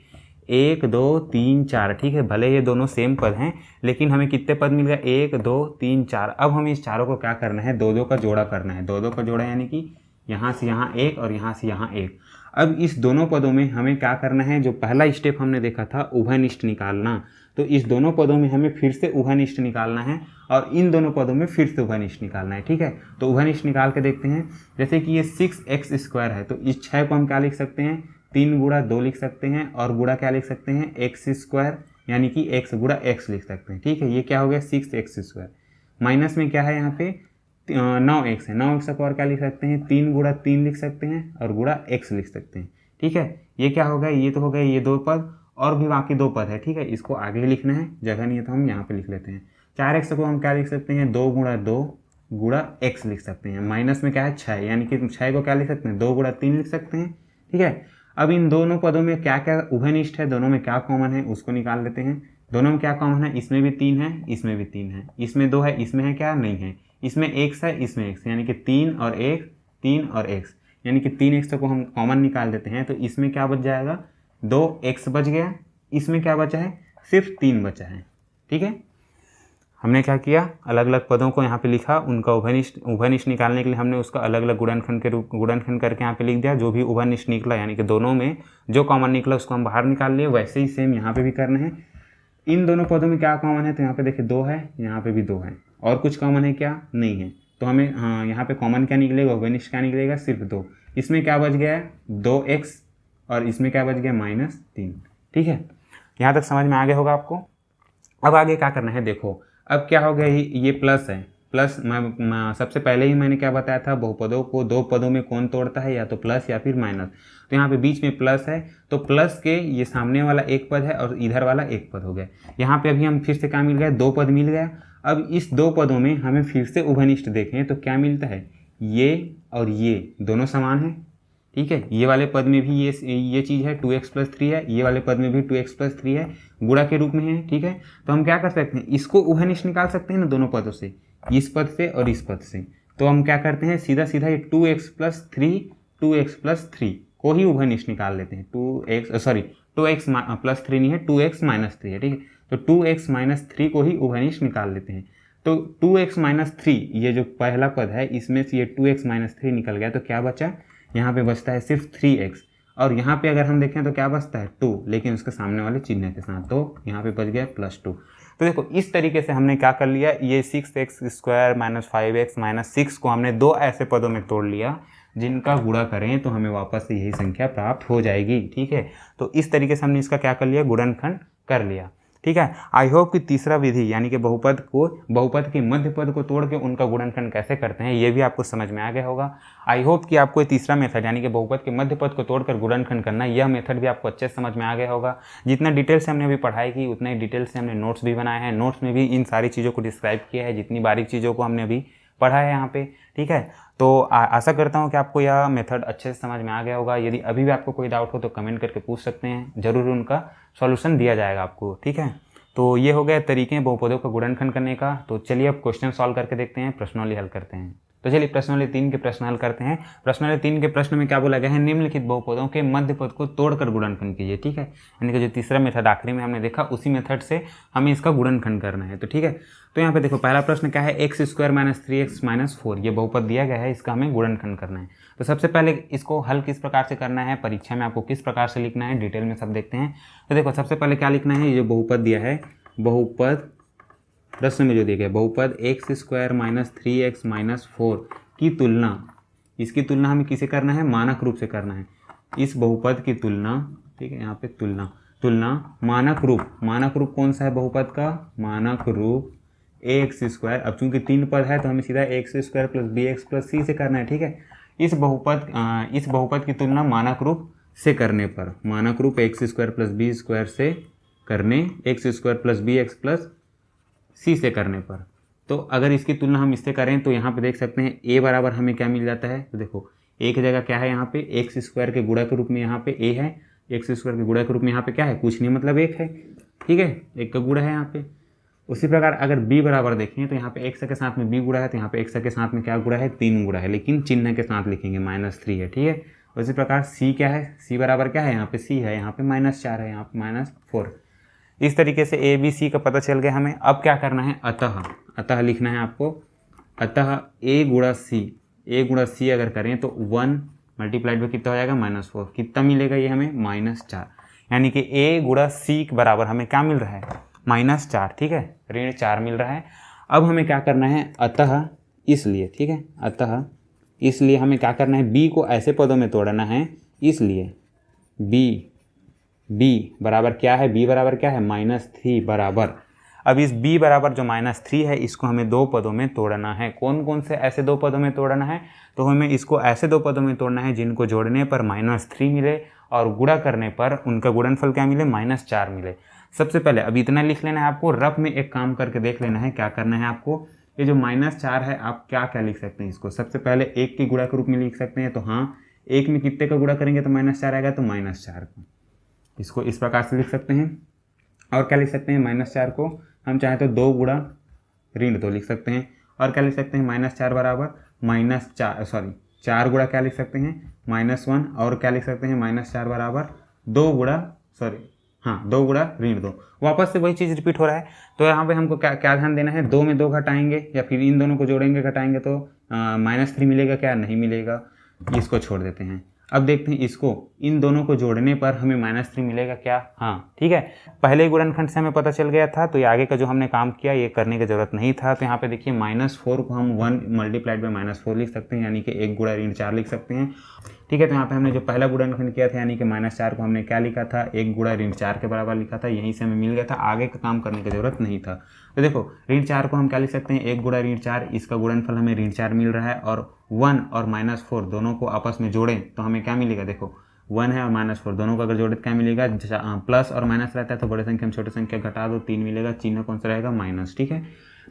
1 2 3 4, ठीक है। भले ये दोनों सेम पद हैं लेकिन हमें कितने पद मिल गए, 1 2 3 4। अब हमें इस चारों को क्या करना है, दो दो का जोड़ा करना है। दो दो का जोड़ा यानी कि यहाँ से यहाँ एक और यहाँ से यहाँ एक। अब इस दोनों पदों में हमें क्या करना है, जो पहला स्टेप हमने देखा था उभयनिष्ठ निकालना, तो इस दोनों पदों में हमें फिर से उभयनिष्ठ निकालना है और इन दोनों पदों में फिर से उभयनिष्ठ निकालना है, ठीक है। तो उभयनिष्ठ निकाल के देखते हैं। जैसे कि ये 6x² है तो इस 6 को हम क्या लिख सकते हैं, 3 गुणा 2 लिख सकते हैं और गुणा क्या लिख सकते हैं, x² यानी कि x गुणा x लिख सकते हैं, ठीक है। ये क्या हो गया 6x²। माइनस में क्या है यहाँ पे 9x है, 9x का और क्या लिख सकते हैं, 3 गुणा 3 लिख सकते हैं और गुणा x लिख सकते हैं, ठीक है। ये क्या हो गया, ये तो हो गया ये दो पद और भी बाकी दो पद है, ठीक है। इसको आगे लिखना है, जगह नहीं है तो हम यहाँ पे लिख लेते हैं। 4x को हम क्या लिख सकते हैं, 2 गुणा 2 गुणा x लिख सकते हैं। माइनस में क्या है 6 यानी कि 6 को क्या लिख सकते हैं, 2 गुणा 3 लिख सकते हैं, ठीक है। अब इन दोनों पदों में क्या क्या उभयनिष्ठ है, दोनों में क्या कॉमन है उसको निकाल लेते हैं। दोनों में क्या कॉमन है, इसमें भी 3 है इसमें भी 3 है, इसमें 2 है इसमें है क्या नहीं है, इसमें x है इसमें x, यानी कि 3 और 1 3 और x, यानी कि 3x को हम कॉमन निकाल देते हैं तो इसमें क्या बच जाएगा, 2x बच गया। इसमें क्या बचा है, सिर्फ 3 बचा है, ठीक है। हमने क्या किया, अलग अलग पदों को यहाँ पे लिखा, उनका उभयनिष्ठ निकालने के लिए हमने उसका अलग अलग गुणनखंड के रूप गुणनखंड करके यहाँ पे लिख दिया। जो भी उभयनिष्ठ निकला यानी कि दोनों में जो कॉमन निकला उसको हम बाहर निकाल लिए। वैसे ही सेम यहाँ पे भी करना है। इन दोनों पदों में क्या कॉमन है, तो यहाँ पे देखिए 2 है, यहाँ पे भी 2 है, और कुछ कॉमन है क्या, नहीं है। तो हमें यहाँ पे कॉमन क्या निकलेगा, उभयनिष्ठ क्या निकलेगा, सिर्फ 2। इसमें क्या बच गया है 2x और इसमें क्या बच गया -3, ठीक है। यहाँ तक समझ में आ गया होगा आपको। अब आगे क्या करना है, देखो अब क्या हो गया, ये प्लस है। प्लस मैं सबसे पहले ही मैंने क्या बताया था, बहुपदों को दो पदों में कौन तोड़ता है, या तो प्लस या फिर माइनस। तो यहाँ पे बीच में प्लस है तो प्लस के ये सामने वाला एक पद है और इधर वाला एक पद हो गया। यहाँ पे अभी हम फिर से क्या मिल गया, 2 पद मिल गया। अब इस 2 पदों में हमें फिर से उभयनिष्ठ देखें तो क्या मिलता है, ये और ये दोनों समान है, ठीक है। ये वाले पद में भी ये चीज़ है 2x+3 है, ये वाले पद में भी 2x+3 है, गुणा के रूप में है, ठीक है। तो हम क्या कर सकते हैं, इसको उभयनिष्ठ निकाल सकते हैं ना दोनों पदों से, इस पद से और इस पद से। तो हम क्या करते हैं, सीधा सीधा ये 2x+3 को ही उभयनिष्ठ निकाल लेते हैं। 2x+3 नहीं है, 2x-3 है, ठीक है। तो 2x-3 को ही उभयनिष्ठ निकाल लेते हैं। तो 2x-3 ये जो पहला पद है इसमें से ये 2x-3 निकल गया तो क्या बचा, यहाँ पे बचता है सिर्फ 3x। और यहाँ पे अगर हम देखें तो क्या बचता है 2, लेकिन उसके सामने वाले चिन्ह के साथ, तो यहाँ पे बच गया +2। तो देखो इस तरीके से हमने क्या कर लिया, ये 6x² - 5x - 6 को हमने 2 ऐसे पदों में तोड़ लिया जिनका गुणा करें तो हमें वापस से यही संख्या प्राप्त हो जाएगी, ठीक है। तो इस तरीके से हमने इसका क्या कर लिया, गुणनखंड कर लिया, ठीक है। आई होप कि तीसरा विधि यानी कि बहुपद के मध्य पद को तोड़ के उनका गुणनखंड कैसे करते हैं ये भी आपको समझ में आ गया होगा। आई होप कि आपको ये तीसरा मेथड यानी कि बहुपद के मध्य पद को तोड़कर गुणनखंड करना, यह मेथड भी आपको अच्छे से समझ में आ गया होगा। जितना डिटेल से हमने अभी पढ़ाई की उतना ही डिटेल से हमने नोट्स भी बनाए हैं। नोट्स में भी इन सारी चीज़ों को डिस्क्राइब किया है, जितनी बारीक चीज़ों को हमने अभी पढ़ा है यहाँ पे, ठीक है। तो आशा करता हूँ कि आपको यह मेथड अच्छे से समझ में आ गया होगा। यदि अभी भी आपको कोई डाउट हो तो कमेंट करके पूछ सकते हैं, ज़रूर उनका सॉल्यूशन दिया जाएगा आपको, ठीक है। तो ये हो गए तरीके बहुपदों का गुणनखंड करने का। तो चलिए अब क्वेश्चन सॉल्व करके देखते हैं, प्रश्नावली हल करते हैं। तो चलिए प्रश्नावली 3 के प्रश्न हल करते हैं। प्रश्नावली 3 के प्रश्न में क्या बोला गया है, निम्नलिखित बहुपदों के मध्य पद को तोड़कर गुणनखंड कीजिए, ठीक है। यानी कि जो तीसरा मेथड आखिरी में हमने देखा उसी मेथड से हमें इसका गुणनखंड करना है, तो ठीक है। तो यहाँ पे देखो पहला प्रश्न क्या है, x² - 3x - 4 ये बहुपद दिया गया है, इसका हमें गुणनखंड करना है। तो सबसे पहले इसको हल किस प्रकार से करना है, परीक्षा में आपको किस प्रकार से लिखना है, डिटेल में सब देखते हैं। तो देखो सबसे पहले क्या लिखना है, ये जो बहुपद दिया है, बहुपद प्रश्न में जो दिया गया बहुपद x² - 3x - 4 की तुलना, इसकी तुलना हमें किसे करना है, मानक रूप से करना है। इस बहुपद की तुलना, ठीक है, यहाँ पे तुलना मानक रूप कौन सा है बहुपद का, मानक रूप ax²। अब चूंकि 3 पद है तो हमें सीधा x² + bx + c से करना है, ठीक है। इस बहुपद की तुलना मानक रूप से करने पर, मानक रूप x² + b² से करने, x² + bx + c से करने पर, तो अगर इसकी तुलना हम इससे करें तो यहाँ पे देख सकते हैं a बराबर हमें क्या मिल जाता है। तो देखो a की जगह क्या है, यहाँ पे x² के गुणा के रूप में यहाँ पे a है, x² के गुणा के रूप में यहाँ पे क्या है, कुछ नहीं मतलब 1 है, ठीक है, 1 का गुणा है यहाँ पे। उसी प्रकार अगर b बराबर देखें तो यहाँ पे x के साथ में b गुणा है, तो यहाँ पे x के साथ में क्या गुणा है, 3 गुणा है, लेकिन चिन्ह के साथ लिखेंगे -3 है, ठीक है। उसी प्रकार c क्या है, c बराबर क्या है, यहाँ पे c है, यहाँ पे -4 है, यहाँ पे -4। इस तरीके से a b c का पता चल गया हमें। अब क्या करना है, अतः लिखना है आपको। अतः a गुणा c अगर करें तो 1 मल्टीप्लाइड में कितना हो जाएगा, -4। कितना मिलेगा ये हमें, -4। यानी कि a गुणा c के बराबर हमें क्या मिल रहा है, -4, ठीक है, ऋण 4 मिल रहा है। अब हमें क्या करना है, अतः इसलिए, ठीक है, अतः इसलिए हमें क्या करना है, b को ऐसे पदों में तोड़ना है, इसलिए b बराबर क्या है, b बराबर क्या है, -3 बराबर। अब इस b बराबर जो -3 है इसको हमें दो पदों में तोड़ना है। कौन कौन से ऐसे दो पदों में तोड़ना है, तो हमें इसको ऐसे दो पदों में तोड़ना है जिनको जोड़ने पर -3 मिले और गुणा करने पर उनका गुणनफल क्या मिले, -4 मिले। सबसे पहले अब इतना लिख लेना है आपको, रफ में एक काम करके देख लेना है। क्या करना है आपको, ये जो -4 है आप क्या क्या लिख सकते हैं इसको, सबसे पहले 1 के गुणा के रूप में लिख सकते हैं। तो हाँ, 1 में कितने का गुणा करेंगे तो -4 आएगा, तो -4 को इसको इस प्रकार से लिख सकते हैं। और क्या लिख सकते हैं, -4 को हम चाहें तो 2 गुणा ऋण 2 लिख सकते हैं। और क्या लिख सकते हैं, -4 बराबर -4 गुणा क्या लिख सकते हैं, -1। और क्या लिख सकते हैं, -4 बराबर 2 गुणा ऋण 2। वापस से वही चीज़ रिपीट हो रहा है। तो यहाँ पे हमको क्या ध्यान देना है, 2 में 2 घटाएंगे या फिर इन दोनों को जोड़ेंगे घटाएंगे तो -3 मिलेगा, क्या नहीं मिलेगा, इसको छोड़ देते हैं। अब देखते हैं इसको, इन दोनों को जोड़ने पर हमें -3 मिलेगा क्या, हाँ ठीक है। पहले गुणनखंड से हमें पता चल गया था, तो ये आगे का जो हमने काम किया ये करने की जरूरत नहीं था। तो यहाँ पे देखिए -4 को हम 1 मल्टीप्लाइड बाय -4 लिख सकते हैं, यानी कि 1 गुणा ऋण 4 लिख सकते हैं, ठीक है। तो यहाँ पे हमने जो पहला गुणनखंड किया था यानी कि -4 को हमने क्या लिखा था, 1 गुणा ऋण 4 के बराबर लिखा था, यहीं से हमें मिल गया था, आगे का काम करने की जरूरत नहीं था। तो देखो ऋण 4 को हम क्या लिख सकते हैं, 1 गुणा ऋण 4, इसका गुणनफल हमें ऋण 4 मिल रहा है। और 1 और -4 दोनों को आपस में जोड़ें तो हमें क्या मिलेगा, देखो 1 है और -4 दोनों को अगर जोड़े तो क्या मिलेगा, प्लस और माइनस रहता है तो बड़े संख्या में छोटे संख्या घटा दो, 3 मिलेगा, चिन्ह कौन सा रहेगा, माइनस, ठीक है।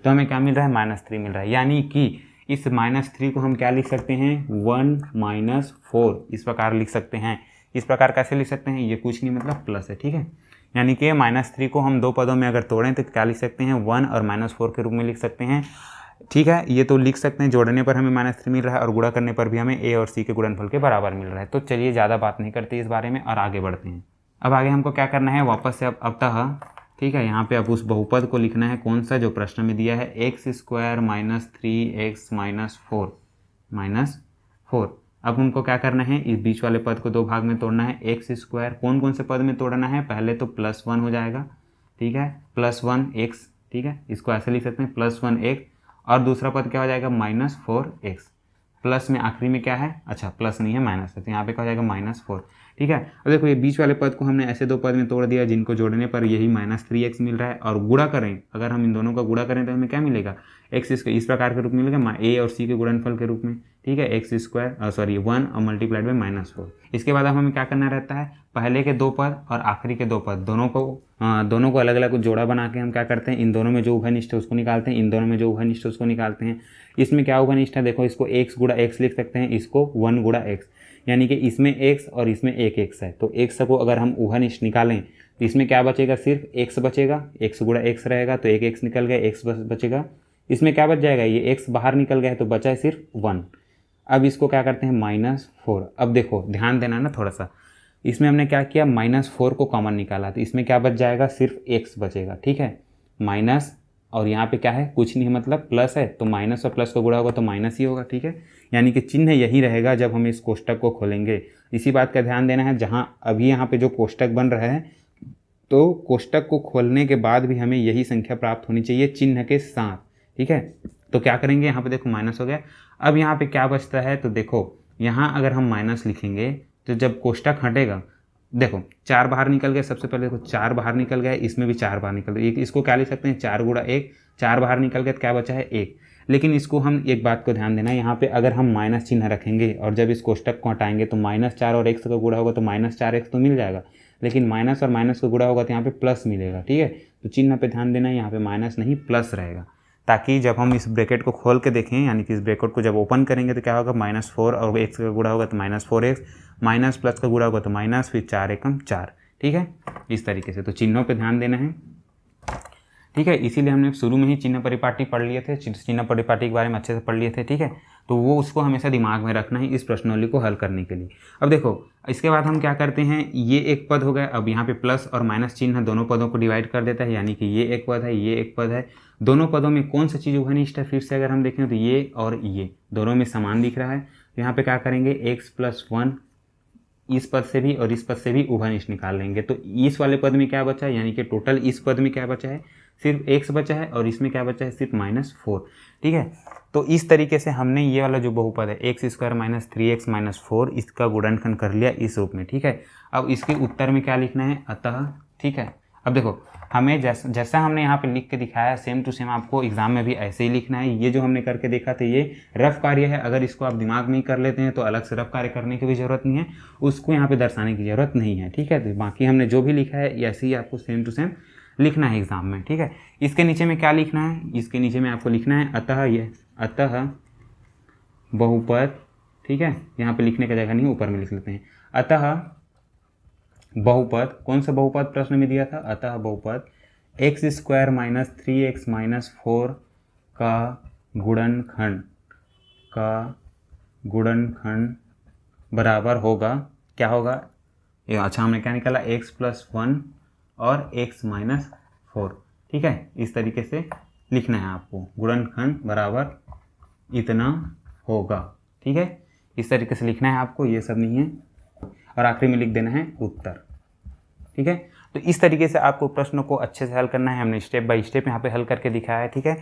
तो हमें क्या मिल रहा है, -3 मिल रहा है। यानी कि इस -3 को हम क्या लिख सकते हैं, 1 - 4 इस प्रकार लिख सकते हैं। इस प्रकार कैसे लिख सकते हैं, ये कुछ नहीं मतलब प्लस है, ठीक है। यानी कि -3 को हम दो पदों में अगर तोड़ें तो क्या लिख सकते हैं, 1 और -4 के रूप में लिख सकते हैं, ठीक है। ये तो लिख सकते हैं, जोड़ने पर हमें -3 मिल रहा है और गुणा करने पर भी हमें a और c के गुणनफल के बराबर मिल रहा है। तो चलिए ज़्यादा बात नहीं करते इस बारे में और आगे बढ़ते हैं। अब आगे हमको क्या करना है, वापस से अब अतः, ठीक है, यहाँ पे अब उस बहुपद को लिखना है, कौन सा जो प्रश्न में दिया है, x² - 3x - 4। अब उनको क्या करना है, इस बीच वाले पद को दो भाग में तोड़ना है। x², कौन कौन से पद में तोड़ना है, पहले तो +1 हो जाएगा, ठीक है, +1x, ठीक है, इसको ऐसे लिख सकते हैं +1x। और दूसरा पद क्या हो जाएगा, -4x। प्लस में आखिरी में क्या है, अच्छा प्लस नहीं है माइनस है, तो यहाँ पे क्या हो जाएगा -4, ठीक है। और देखो ये बीच वाले पद को हमने ऐसे दो पद में तोड़ दिया जिनको जोड़ने पर यही -3x मिल रहा है। और गुणा करें, अगर हम इन दोनों का गुणा करें तो हमें क्या मिलेगा, x इसको इस प्रकार के रूप में मिलेगा, a और c के गुणनफल के रूप में, ठीक है, 1 और मल्टीप्लाइड बाई -4। इसके बाद अब हमें क्या करना रहता है, पहले के दो पद और आखिरी के दो पद दोनों को अलग अलग जोड़ा बना के हम क्या करते हैं, इन दोनों में जो उभयनिष्ठ है उसको निकालते हैं, इन दोनों में जो उभयनिष्ठ है उसको निकालते हैं। इसमें क्या उभयनिष्ठ है, देखो इसको x गुणा x लिख सकते हैं, इसको 1 गुणा x, यानी कि इसमें x और इसमें एक x है। तो x को अगर हम उभयनिष्ठ निकालें तो इसमें क्या बचेगा, सिर्फ x बचेगा, x गुणा x रहेगा तो एक x निकल गया, x बचेगा। इसमें क्या बच जाएगा, ये x बाहर निकल गया है तो बचा है सिर्फ 1। अब इसको क्या करते हैं, -4। अब देखो ध्यान देना ना थोड़ा सा, इसमें हमने क्या किया, -4 को कॉमन निकाला तो इसमें क्या बच जाएगा, सिर्फ x बचेगा, ठीक है, माइनस, और यहाँ पे क्या है, कुछ नहीं मतलब प्लस है, तो माइनस और प्लस को गुणा होगा तो माइनस ही होगा, ठीक है। यानी कि चिन्ह यही रहेगा जब हम इस कोष्टक को खोलेंगे। इसी बात का ध्यान देना है, जहाँ अभी यहाँ पे जो कोष्टक बन रहा है तो कोष्टक को खोलने के बाद भी हमें यही संख्या प्राप्त होनी चाहिए चिन्ह के साथ, ठीक है। तो क्या करेंगे, यहाँ पे देखो माइनस हो गया। अब यहाँ पे क्या बचता है, तो देखो यहाँ अगर हम माइनस लिखेंगे तो जब कोष्टक हटेगा, देखो 4 बाहर निकल गए, सबसे पहले देखो 4 बाहर निकल गए, इसमें भी 4 बाहर निकल गए, इसको क्या लिख सकते हैं, 4 गुणा 1, 4 बाहर निकल गए तो क्या बचा है, 1। लेकिन इसको हम एक बात को ध्यान देना है, यहाँ पे अगर हम माइनस चिन्ह रखेंगे और जब इस कोष्टक को हटाएंगे तो -4 और x का गुणा होगा तो -4x तो मिल जाएगा, लेकिन माइनस और माइनस को गुणा होगा तो यहाँ पे प्लस मिलेगा, ठीक है। तो चिन्ह पे ध्यान देना है, यहाँ पे माइनस नहीं प्लस रहेगा, ताकि जब हम इस ब्रैकेट को खोल के देखें, यानी कि इस ब्रैकेट को जब ओपन करेंगे तो क्या होगा, -4 और x का गुणा होगा तो -4x, माइनस प्लस का गुणा होगा तो माइनस, फिर 4 एकम 4, ठीक है। इस तरीके से तो चिन्हों पे ध्यान देना है। ठीक है। इसीलिए हमने शुरू में ही चिन्ह परिपाटी पढ़ लिए थे, चिन्ह परिपाटी के बारे में अच्छे से पढ़ लिए थे, ठीक है। तो वो उसको हमेशा दिमाग में रखना है इस प्रश्नावली को हल करने के लिए। अब देखो इसके बाद हम क्या करते हैं, ये एक पद हो गया, अब यहाँ पे प्लस और माइनस चिन्ह दोनों पदों को डिवाइड कर देता है, यानी कि ये एक पद है, ये एक पद है। दोनों पदों में कौन सा चीज़ घनिष्ठ है, फिर से अगर हम देखें तो ये और ये दोनों में समान दिख रहा है। तो यहाँ पे क्या करेंगे, x+1 इस पद से भी और इस पद से भी उभयनिष्ठ निकाल लेंगे। तो इस वाले पद में क्या बचा है, यानी कि टोटल इस पद में क्या बचा है, सिर्फ x बचा है, और इसमें क्या बचा है, सिर्फ -4, ठीक है। तो इस तरीके से हमने ये वाला जो बहुपद है x² - 3x - 4 इसका गुणनखंड कर लिया इस रूप में, ठीक है। अब इसके उत्तर में क्या लिखना है, अतः, ठीक है। अब देखो हमें जैसा हमने यहाँ पे लिख के दिखाया सेम टू सेम आपको एग्जाम में भी ऐसे ही लिखना है। ये जो हमने करके देखा था ये रफ कार्य है, अगर इसको आप दिमाग में ही कर लेते हैं तो अलग से रफ कार्य करने की भी ज़रूरत नहीं है, उसको यहाँ पे दर्शाने की ज़रूरत नहीं है, ठीक है। तो बाकी हमने जो भी लिखा है ऐसे ही आपको सेम टू सेम लिखना है एग्जाम में, ठीक है। इसके नीचे में क्या लिखना है, इसके नीचे में आपको लिखना है अतः बहुपद, ठीक है। यहाँ पे लिखने का जगह नहीं, ऊपर में लिख लेते हैं। अतः बहुपद, कौन सा बहुपद प्रश्न में दिया था, अतः बहुपद x² - 3x - 4 का गुणनखंड बराबर होगा, क्या होगा, अच्छा हमने क्या निकाला, x+1 और x - 4, ठीक है। इस तरीके से लिखना है आपको, गुणनखंड बराबर इतना होगा, ठीक है। इस तरीके से लिखना है आपको, ये सब नहीं है, और आखिरी में लिख देना है उत्तर, ठीक है। तो इस तरीके से आपको प्रश्नों को अच्छे से हल करना है, हमने स्टेप बाय स्टेप यहाँ पे हल करके दिखाया है, ठीक है।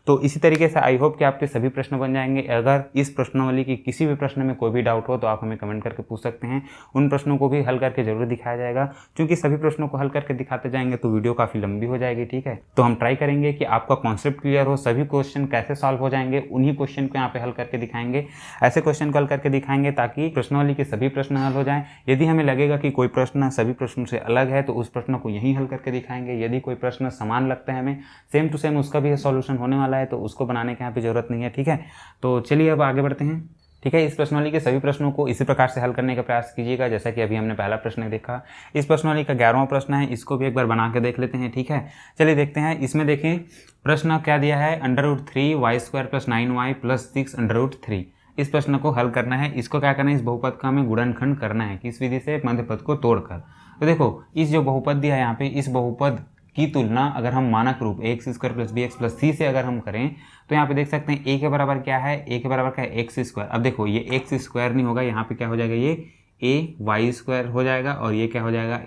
तो इसी तरीके से आई होप कि आपके सभी प्रश्न बन जाएंगे। अगर इस प्रश्नावली की किसी भी प्रश्न में कोई भी डाउट हो तो आप हमें कमेंट करके पूछ सकते हैं, उन प्रश्नों को भी हल करके जरूर दिखाया जाएगा। क्योंकि सभी प्रश्नों को हल करके दिखाते जाएंगे तो वीडियो काफ़ी लंबी हो जाएगी, ठीक है। तो हम ट्राई करेंगे कि आपका कॉन्सेप्ट क्लियर हो, सभी क्वेश्चन कैसे सॉल्व हो जाएंगे उन्हीं क्वेश्चन को यहाँ पे हल करके दिखाएंगे, ऐसे क्वेश्चन को हल करके दिखाएंगे ताकि प्रश्नावली के सभी प्रश्न हल हो जाएं। यदि हमें लगेगा कि कोई प्रश्न सभी प्रश्नों से अलग है तो उस प्रश्न को यहीं हल करके दिखाएंगे। यदि कोई प्रश्न समान लगता है हमें, सेम टू सेम उसका भी सॉल्यूशन होने वाला है, तो उसको बनाने की यहाँ पे जरूरत नहीं है, ठीक है। तो चलिए अब आगे बढ़ते हैं, ठीक है। इस प्रश्नावली के सभी प्रश्नों को इसी प्रकार से हल करने का प्रयास कीजिएगा जैसा कि अभी हमने पहला प्रश्न देखा। इस प्रश्नावली का 11वां प्रश्न है, इसको भी एक बार बना के देख लेते हैं, ठीक है। चलिए देखते हैं, इसमें देखें प्रश्न क्या दिया है, √3y² + 9y + 6√3। इस प्रश्न को हल करना है, इसको क्या करना है, इस बहुपद का हमें गुणनखंड करना है, किस विधि से, मध्यपद को तोड़कर। तो देखो इस जो बहुपद दिया है यहाँ पे, इस बहुपद की तुलना अगर हम मानक रूप ax² + bx + c से अगर हम करें तो यहाँ पे देख सकते हैं a के बराबर क्या है, a के बराबर क्या है, x²। अब देखो ये x² नहीं होगा, यहाँ पे क्या हो जाएगा, ये ay² हो जाएगा, और ये क्या हो जाएगा,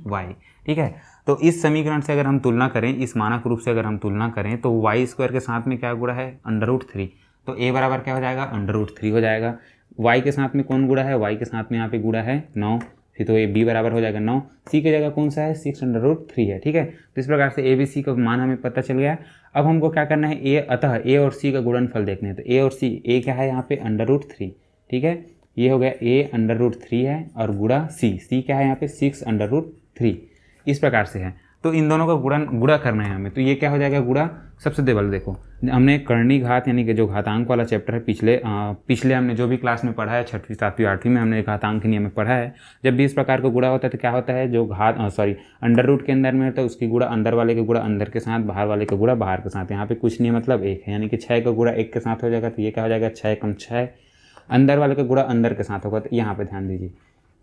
by, ठीक है। तो इस समीकरण से अगर हम तुलना करें, इस मानक रूप से अगर हम तुलना करें तो y² के साथ में क्या गुणा है, √3। तो a बराबर क्या हो जाएगा, √3 हो जाएगा। y के साथ में कौन गुणा है, y के साथ में यहाँ पे गुणा है 9, फिर तो ये b बराबर हो जाएगा 9, c की जगह कौन सा है, 6√3 है, ठीक है। तो इस प्रकार से a b c का मान हमें पता चल गया। अब हमको क्या करना है, अतः a और c का गुणनफल देखना है। तो a और c, a क्या है यहाँ पे √3, ठीक है, ये हो गया a √3 है, और गुणा c क्या है यहाँ पे 6√3, इस प्रकार से है। तो इन दोनों का गुणा करना है हमें, तो ये क्या हो जाएगा गुणा। सबसे पहले देखो हमने कर्णी घात यानी कि जो घातांक वाला चैप्टर है, पिछले हमने जो भी क्लास में पढ़ा है, 6वीं 7वीं 8वीं में हमने घातांक नियम में पढ़ा है। जब भी इस प्रकार का गुणा होता है तो क्या होता है, जो अंडर रूट के अंदर में होता है उसकी गुणा अंदर वाले के गुणा अंदर के साथ, बाहर वाले का गुणा बाहर के साथ। यहाँ पे कुछ नहीं मतलब 1 है, यानी कि 6 का गुणा 1 के साथ हो जाएगा, तो ये क्या हो जाएगा 6 × 6, अंदर वाले का गुणा अंदर के साथ होगा, तो यहाँ पे ध्यान दीजिए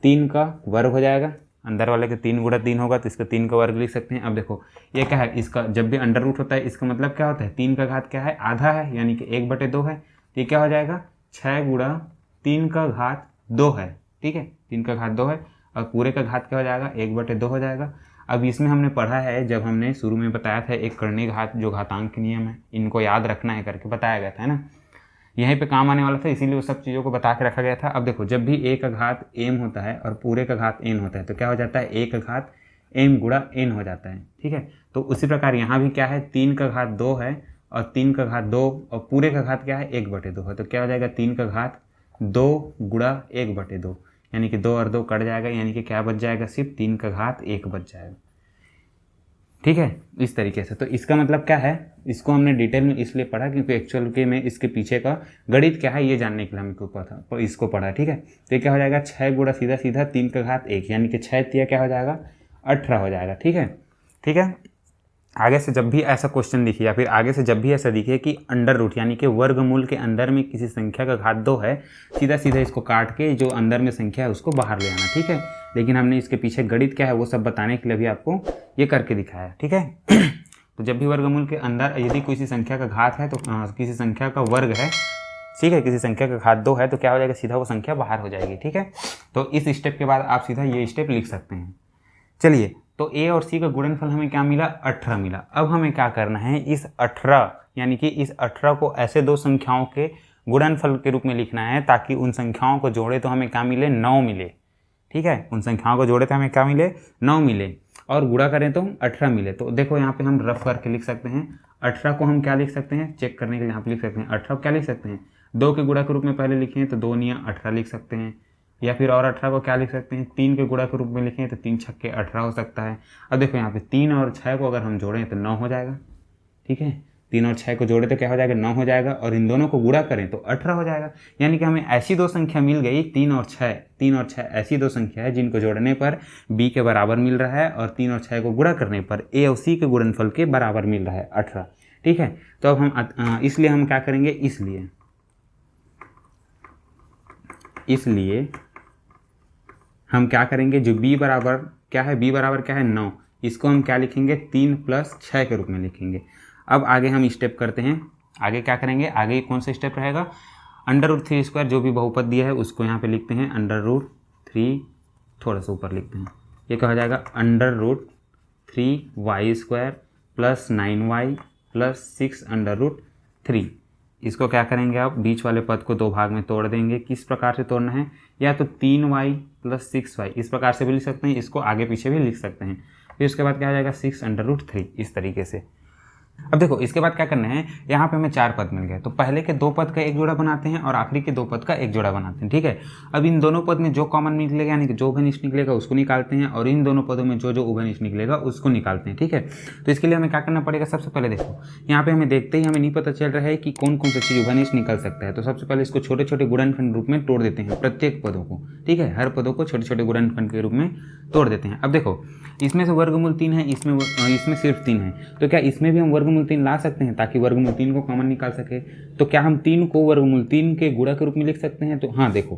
3 का वर्ग हो जाएगा, अंदर वाले के 3 × 3 होगा तो इसका 3 का वर्ग लिख सकते हैं। अब देखो ये क्या है, इसका जब भी अंडर रूट होता है इसका मतलब क्या होता है, 3 का घात क्या है, आधा है, यानी कि 1/2 है। तो ये क्या हो जाएगा 6 × 3 का घात 2 है, ठीक है, 3 का घात 2 है, और पूरे का घात क्या हो जाएगा 1/2 हो जाएगा। अब इसमें हमने पढ़ा है, जब हमने शुरू में बताया था एक कर्णी घात जो घातांक नियम है, इनको याद रखना है करके बताया गया था, है ना, यहीं पे काम आने वाला था, इसीलिए वो सब चीज़ों को बता के रखा गया था। अब देखो जब भी a का घात m होता है और पूरे का घात n होता है तो क्या हो जाता है, a का घात m × n हो जाता है, ठीक है। तो उसी प्रकार यहाँ भी क्या है, 3 का घात 2 है, और 3 का घात 2 और पूरे का घात क्या है 1/2 है, तो क्या हो जाएगा 3 का घात 2 × 1/2, यानी कि 2 और 2 कट जाएगा, यानी कि क्या बच जाएगा, सिर्फ 3 का घात 1 बच जाएगा, ठीक है। इस तरीके से, तो इसका मतलब क्या है, इसको हमने डिटेल में इसलिए पढ़ा क्योंकि एक्चुअल के में इसके पीछे का गणित क्या है ये जानने के लिए हमको इसको पढ़ा, ठीक है। तो ये क्या हो जाएगा 6 गुणा सीधा 3 का घात 1, यानी कि 6 तिया क्या हो जाएगा 18 हो जाएगा, ठीक है। आगे से जब भी ऐसा क्वेश्चन दिखे या फिर आगे से जब भी ऐसा दिखे कि अंडर रूट यानी कि वर्गमूल के अंदर में किसी संख्या का घात 2 है, सीधा सीधा इसको काट के जो अंदर में संख्या है उसको बाहर ले आना, ठीक है। लेकिन हमने इसके पीछे गणित क्या है वो सब बताने के लिए भी आपको ये करके दिखाया, ठीक है। तो जब भी वर्गमूल के अंदर यदि किसी संख्या का घात है तो किसी संख्या का वर्ग है, ठीक है, किसी संख्या का घात 2 है तो क्या हो जाएगा, सीधा वो संख्या बाहर हो जाएगी, ठीक है। तो इस स्टेप के बाद आप सीधा ये स्टेप लिख सकते हैं। चलिए, तो ए और सी का गुणनफल हमें क्या मिला, 18 मिला। अब हमें क्या करना है, इस 18 यानी कि इस 18 को ऐसे दो संख्याओं के गुणनफल के रूप में लिखना है ताकि उन संख्याओं को जोड़े तो हमें क्या मिले, 9 मिले, ठीक है। उन संख्याओं को जोड़े तो हमें क्या मिले, 9 मिले, और गुणा करें तो 18 मिले। तो देखो यहाँ पे हम रफ करके लिख सकते हैं। 18 को हम क्या लिख सकते हैं, चेक करने के लिए यहाँ पे लिख सकते हैं। 18 को क्या लिख सकते हैं, 2 के गुणा के रूप में पहले लिखें तो 2 निया 18 लिख सकते हैं, या फिर और 18 को क्या लिख सकते हैं, 3 के गुणा के रूप में लिखें तो 3 छक्के 18 हो सकता है। अब देखो यहाँ पे 3 और 6 को अगर हम जोड़ें तो 9 हो जाएगा, ठीक है। 3 और 6 को जोड़े तो क्या हो जाएगा, 9 हो जाएगा, और इन दोनों को गुणा करें तो 18 हो जाएगा। यानी कि हमें ऐसी दो संख्या मिल गई, 3 और 6 ऐसी दो संख्या है जिनको जोड़ने पर b के बराबर मिल रहा है, और 3 और 6 को गुणा करने पर a और c के गुणनफल के बराबर मिल रहा है 18, ठीक है। तो अब हम इसलिए हम क्या करेंगे, इसलिए हम क्या करेंगे, जो b बराबर क्या है, b बराबर क्या है, 9, इसको हम क्या लिखेंगे, 3 + 6 के रूप में लिखेंगे। अब आगे हम स्टेप करते हैं, आगे क्या करेंगे, आगे कौन सा स्टेप रहेगा, √3² जो भी बहुपद दिया है उसको यहाँ पे लिखते हैं √3, थोड़ा सा ऊपर लिखते हैं, ये क्या हो जाएगा, √3y² + 9y + 6√3। इसको क्या करेंगे, आप बीच वाले पद को दो भाग में तोड़ देंगे। किस प्रकार से तोड़ना है, या तो 3y + 6y इस प्रकार से भी लिख सकते हैं, इसको आगे पीछे भी लिख सकते हैं। फिर उसके बाद क्या हो जाएगा, 6√3 इस तरीके से। अब देखो इसके बाद क्या करना है, यहाँ पे हमें 4 पद मिल गए, तो पहले के 2 पद का एक जोड़ा बनाते हैं और आखिरी के 2 पद का एक जोड़ा बनाते हैं, ठीक है। अब इन दोनों पद में जो कॉमन निकलेगा यानी कि जो उभयनिष्ठ निकलेगा उसको निकालते हैं, और इन दोनों पदों में जो जो उभयनिष्ठ निकलेगा उसको निकालते हैं, ठीक है। तो इसके लिए हमें क्या करना पड़ेगा, सबसे पहले देखो यहाँ पे हमें देखते ही हमें नहीं पता चल रहा है कि कौन कौन सा चीज़ उभयनिष्ठ निकल सकता है। तो सबसे पहले इसको छोटे छोटे गुणनखंड रूप में तोड़ देते हैं, प्रत्येक पदों को, ठीक है, हर पदों को छोटे छोटे गुणनखंड के रूप में तोड़ देते हैं। अब देखो इसमें से वर्गमूल 3 है, इसमें सिर्फ 3 है, तो क्या इसमें भी हम वर्गमूल 3 ला सकते हैं ताकि वर्गमूल 3 को कॉमन निकाल सके। तो क्या हम 3 को वर्गमूल 3 के गुणा के रूप में लिख सकते हैं, तो हाँ देखो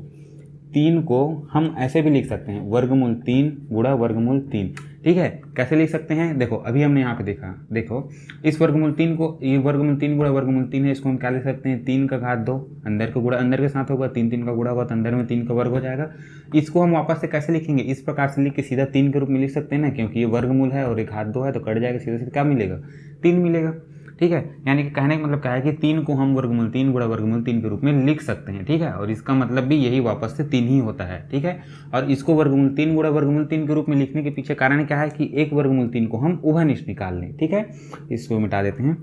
3 को हम ऐसे भी लिख सकते हैं, वर्गमूल 3 गुणा वर्गमूल 3, ठीक है। कैसे लिख सकते हैं, देखो अभी हमने यहाँ पे देखा, देखो इस वर्गमूल 3 को, ये वर्गमूल 3 गुणा वर्गमूल 3 है, इसको हम क्या लिख सकते हैं, 3 का घात 2, अंदर का गुणा अंदर के साथ होगा, 3 3 का गुणा होगा तो अंदर में 3 का वर्ग हो जाएगा। इसको हम वापस से कैसे लिखेंगे, इस प्रकार से लिख के सीधा 3 के रूप में लिख सकते हैं ना, क्योंकि ये वर्गमूल है और एक घात 2 है तो कट जाएगा, सीधा सीधा क्या मिलेगा, 3 मिलेगा, ठीक है। यानी कि कहने का मतलब क्या है कि 3 को हम वर्गमूल 3 गुणा वर्गमूल 3 के रूप में लिख सकते हैं, ठीक है। और इसका मतलब भी यही वापस से 3 ही होता है, ठीक है। और इसको वर्गमूल 3 गुणा वर्गमूल 3 के रूप में लिखने के पीछे कारण क्या है कि एक वर्गमूल 3 को हम उभयनिष्ठ निकाल लें, ठीक है। इसको मिटा देते हैं,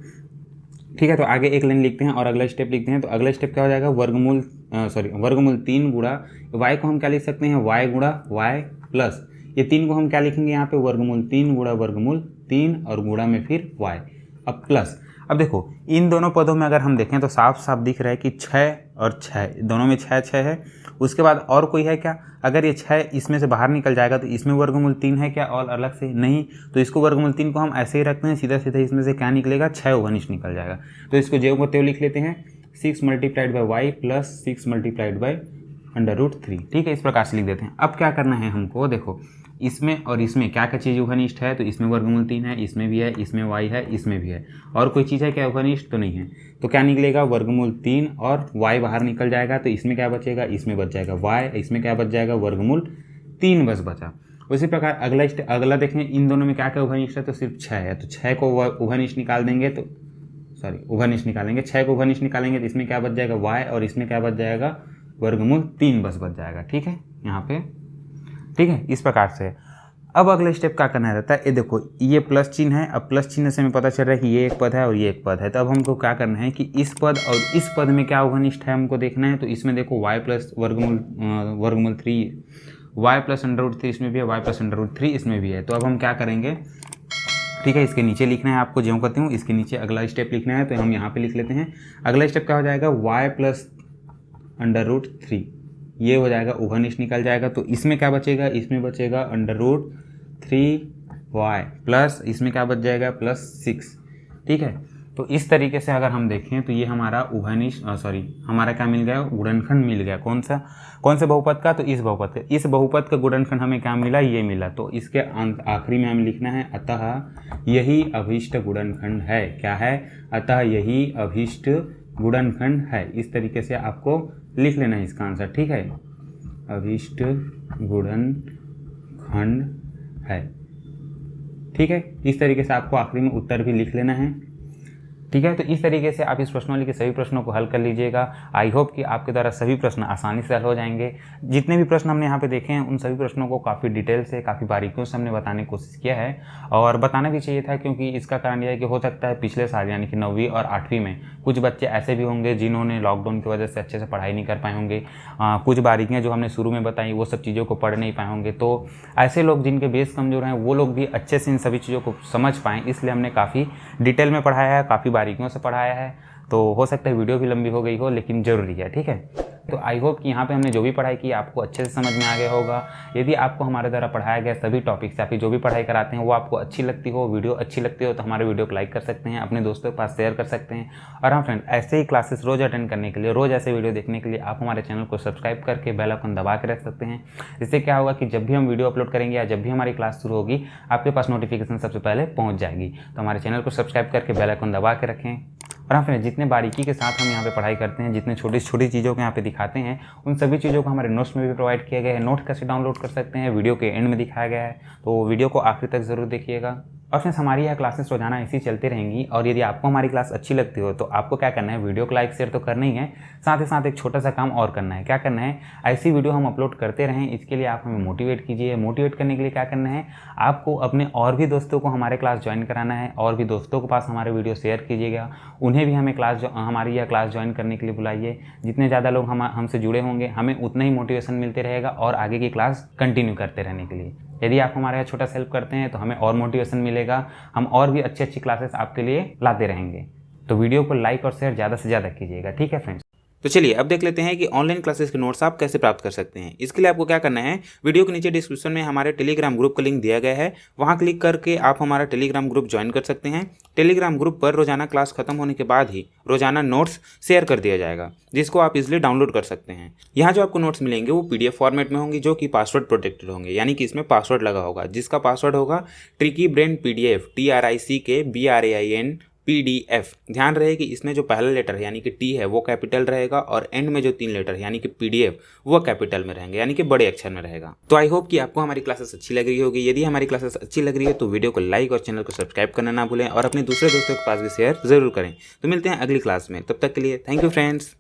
ठीक है। तो आगे एक लाइन लिखते हैं और अगला स्टेप लिखते हैं। तो अगला स्टेप क्या हो जाएगा, वर्गमूल 3 गुणा y को हम क्या लिख सकते हैं, y गुणा y प्लस ये 3 को हम क्या लिखेंगे यहाँ पे, वर्गमूल 3 गुणा वर्गमूल 3 और गुणा में फिर y, अब प्लस। अब देखो इन दोनों पदों में अगर हम देखें तो साफ साफ दिख रहा है कि 6 और 6 दोनों में 6 6 है। उसके बाद और कोई है क्या, अगर ये 6 इसमें से बाहर निकल जाएगा तो इसमें वर्गमूल 3 है क्या और अलग से नहीं, तो इसको वर्गमूल 3 को हम ऐसे ही रखते हैं, सीधा सीधा इसमें से क्या निकलेगा, 6 उभयनिष्ठ निकल जाएगा। तो इसको ज्यों को त्यों लिख लेते हैं, 6 × y प्लस 6 × √3, ठीक है, इस प्रकार से लिख देते हैं। अब क्या करना है हमको, देखो इसमें और इसमें क्या क्या चीज़ उभयनिष्ठ है, तो इसमें वर्गमूल 3 है, इसमें भी है, इसमें y है, इसमें भी है, और कोई चीज़ है क्या उभयनिष्ठ, तो नहीं है। तो क्या निकलेगा, वर्गमूल 3 और y बाहर निकल जाएगा, तो इसमें क्या बचेगा, इसमें बच जाएगा y, इसमें क्या बच जाएगा, वर्गमूल 3 बस बचा। उसी प्रकार अगला देखें, इन दोनों में क्या क्या उभयनिष्ठ है, तो सिर्फ 6 है, तो 6 को उभयनिष्ठ निकाल देंगे, तो उभयनिष्ठ निकालेंगे, 6 को उभयनिष्ठ निकालेंगे तो इसमें क्या बच जाएगा, y, और इसमें क्या बच जाएगा, वर्गमूल 3 बस बच जाएगा, ठीक है यहाँ पे, ठीक है। इस प्रकार से अब अगला स्टेप क्या करना रहता है, ये देखो ये प्लस चिन्ह है, अब प्लस चिन्ह से हमें पता चल रहा है कि ये एक पद है और ये एक पद है। तो अब हमको क्या करना है कि इस पद और इस पद में क्या उभयनिष्ठ है हमको देखना है। तो इसमें देखो y प्लस वर्गमूल 3 y प्लस √3 इसमें भी है, y प्लस √3 इसमें भी है। तो अब हम क्या करेंगे, ठीक है, इसके नीचे लिखना है आपको, ज्यों कहती हूँ इसके नीचे अगला स्टेप लिखना है, तो हम यहाँ पे लिख लेते हैं। अगला स्टेप क्या हो जाएगा, y प्लस √3 ये हो जाएगा, उभयनिष्ठ निकल जाएगा। तो इसमें क्या बचेगा, इसमें बचेगा √3 y प्लस इसमें क्या बच जाएगा +6, ठीक है। तो इस तरीके से अगर हम देखें तो ये हमारा हमारा क्या मिल गया, गुणनखंड मिल गया। कौन से बहुपद का, तो इस बहुपद का। इस बहुपद का गुणनखंड हमें क्या मिला, ये मिला। तो इसके आखिरी में हमें लिखना है अतः यही अभीष्ट गुणनखंड है। क्या है, अतः यही अभीष्ट गुणनखंड है। इस तरीके से आपको लिख लेना है इसका आंसर, ठीक है। अभीष्ट गुणनखंड है, ठीक है। इस तरीके से आपको आखिरी में उत्तर भी लिख लेना है, ठीक है। तो इस तरीके से आप इस प्रश्नावली के सभी प्रश्नों को हल कर लीजिएगा। आई होप कि आपके द्वारा सभी प्रश्न आसानी से हल हो जाएंगे। जितने भी प्रश्न हमने यहाँ पे देखे हैं उन सभी प्रश्नों को काफ़ी डिटेल से, काफ़ी बारीकियों से हमने बताने की कोशिश किया है, और बताना भी चाहिए था, क्योंकि इसका कारण यह है कि हो सकता है पिछले साल यानी कि 9वीं और 8वीं में कुछ बच्चे ऐसे भी होंगे जिन्होंने लॉकडाउन की वजह से अच्छे से पढ़ाई नहीं कर पाए होंगे। कुछ बारीकियाँ जो हमने शुरू में बताई वो सब चीज़ों को पढ़ नहीं पाए होंगे। तो ऐसे लोग जिनके बेस कमज़ोर हैं वो लोग भी अच्छे से इन सभी चीज़ों को समझ पाएँ, इसलिए हमने काफ़ी डिटेल में पढ़ाया है, काफ़ी बारीकियों से पढ़ाया है। तो हो सकता है वीडियो भी लंबी हो गई हो, लेकिन ज़रूरी है, ठीक है। तो आई होप कि यहाँ पे हमने जो भी पढ़ाई की आपको अच्छे से समझ में आ गया होगा। यदि आपको हमारे द्वारा पढ़ाया गया सभी टॉपिक्स या फिर जो भी पढ़ाई कराते हैं वो आपको अच्छी लगती हो, वीडियो अच्छी लगती हो, तो हमारे वीडियो को लाइक कर सकते हैं, अपने दोस्तों के पास शेयर कर सकते हैं। और हाँ फ्रेंड, ऐसे ही क्लासेस रोज़ अटेंड करने के लिए, रोज़ ऐसे वीडियो देखने के लिए आप हमारे चैनल को सब्सक्राइब करके बेल आइकन दबा के रख सकते हैं। इससे क्या होगा कि जब भी हम वीडियो अपलोड करेंगे या जब भी हमारी क्लास शुरू होगी आपके पास नोटिफिकेशन सबसे पहले पहुँच जाएगी। तो हमारे चैनल को सब्सक्राइब करके बेल आइकन दबा के रखें। और हाँ फ्रेंड, जितने बारीकी के साथ हम यहाँ पे पढ़ाई करते हैं, जितने छोटी छोटी चीज़ों को यहाँ पे दिखाते हैं, उन सभी चीज़ों को हमारे नोट्स में भी प्रोवाइड किया गया है। नोट कैसे डाउनलोड कर सकते हैं वीडियो के एंड में दिखाया गया है, तो वीडियो को आखिर तक ज़रूर देखिएगा। और फ्रेंड्स, हमारी यह क्लासेस रोजाना ऐसी चलती रहेंगी, और यदि आपको हमारी क्लास अच्छी लगती हो तो आपको क्या करना है, वीडियो को लाइक शेयर तो करना ही है, साथ ही साथ एक छोटा सा काम और करना है। क्या करना है, ऐसी वीडियो हम अपलोड करते रहें, इसके लिए आप हमें मोटिवेट कीजिए। मोटिवेट करने के लिए क्या करना है, आपको अपने और भी दोस्तों को हमारे क्लास ज्वाइन कराना है, और भी दोस्तों के पास हमारे वीडियो शेयर कीजिएगा, उन्हें भी हमारी यह क्लास ज्वाइन करने के लिए बुलाइए। जितने ज़्यादा लोग हमसे जुड़े होंगे हमें उतना ही मोटिवेशन मिलते रहेगा और आगे की क्लास कंटिन्यू करते रहने के लिए। यदि आप हमारे यहाँ छोटा सा हेल्प करते हैं तो हमें और मोटिवेशन मिलेगा, हम और भी अच्छी अच्छी क्लासेस आपके लिए लाते रहेंगे। तो वीडियो को लाइक और शेयर ज़्यादा से ज़्यादा कीजिएगा, ठीक है फ्रेंड्स। तो चलिए अब देख लेते हैं कि ऑनलाइन क्लासेस के नोट्स आप कैसे प्राप्त कर सकते हैं। इसके लिए आपको क्या करना है, वीडियो के नीचे डिस्क्रिप्शन में हमारे टेलीग्राम ग्रुप का लिंक दिया गया है, वहां क्लिक करके आप हमारा टेलीग्राम ग्रुप ज्वाइन कर सकते हैं। टेलीग्राम ग्रुप पर रोजाना क्लास खत्म होने के बाद ही रोजाना नोट्स शेयर कर दिया जाएगा, जिसको आप इजिली डाउनलोड कर सकते हैं। यहाँ जो आपको नोट्स मिलेंगे वो PDF फॉर्मेट में होंगे, जो कि पासवर्ड प्रोटेक्टेड होंगे, यानी कि इसमें पासवर्ड लगा होगा, जिसका पासवर्ड होगा tricky brain PDF TRICKBRAIN PDF। ध्यान रहे कि इसमें जो पहला लेटर है यानी कि T है वो कैपिटल रहेगा, और एंड में जो 3 लेटर है यानी कि PDF वो कैपिटल में रहेंगे, यानी कि बड़े अक्षर में रहेगा। तो आई होप कि आपको हमारी क्लासेस अच्छी लग रही होगी। यदि हमारी क्लासेस अच्छी लग रही है तो वीडियो को लाइक और चैनल को सब्सक्राइब करना ना भूलें, और अपने दूसरे दोस्तों के पास भी शेयर जरूर करें। तो मिलते हैं अगली क्लास में, तब तक के लिए थैंक यू फ्रेंड्स।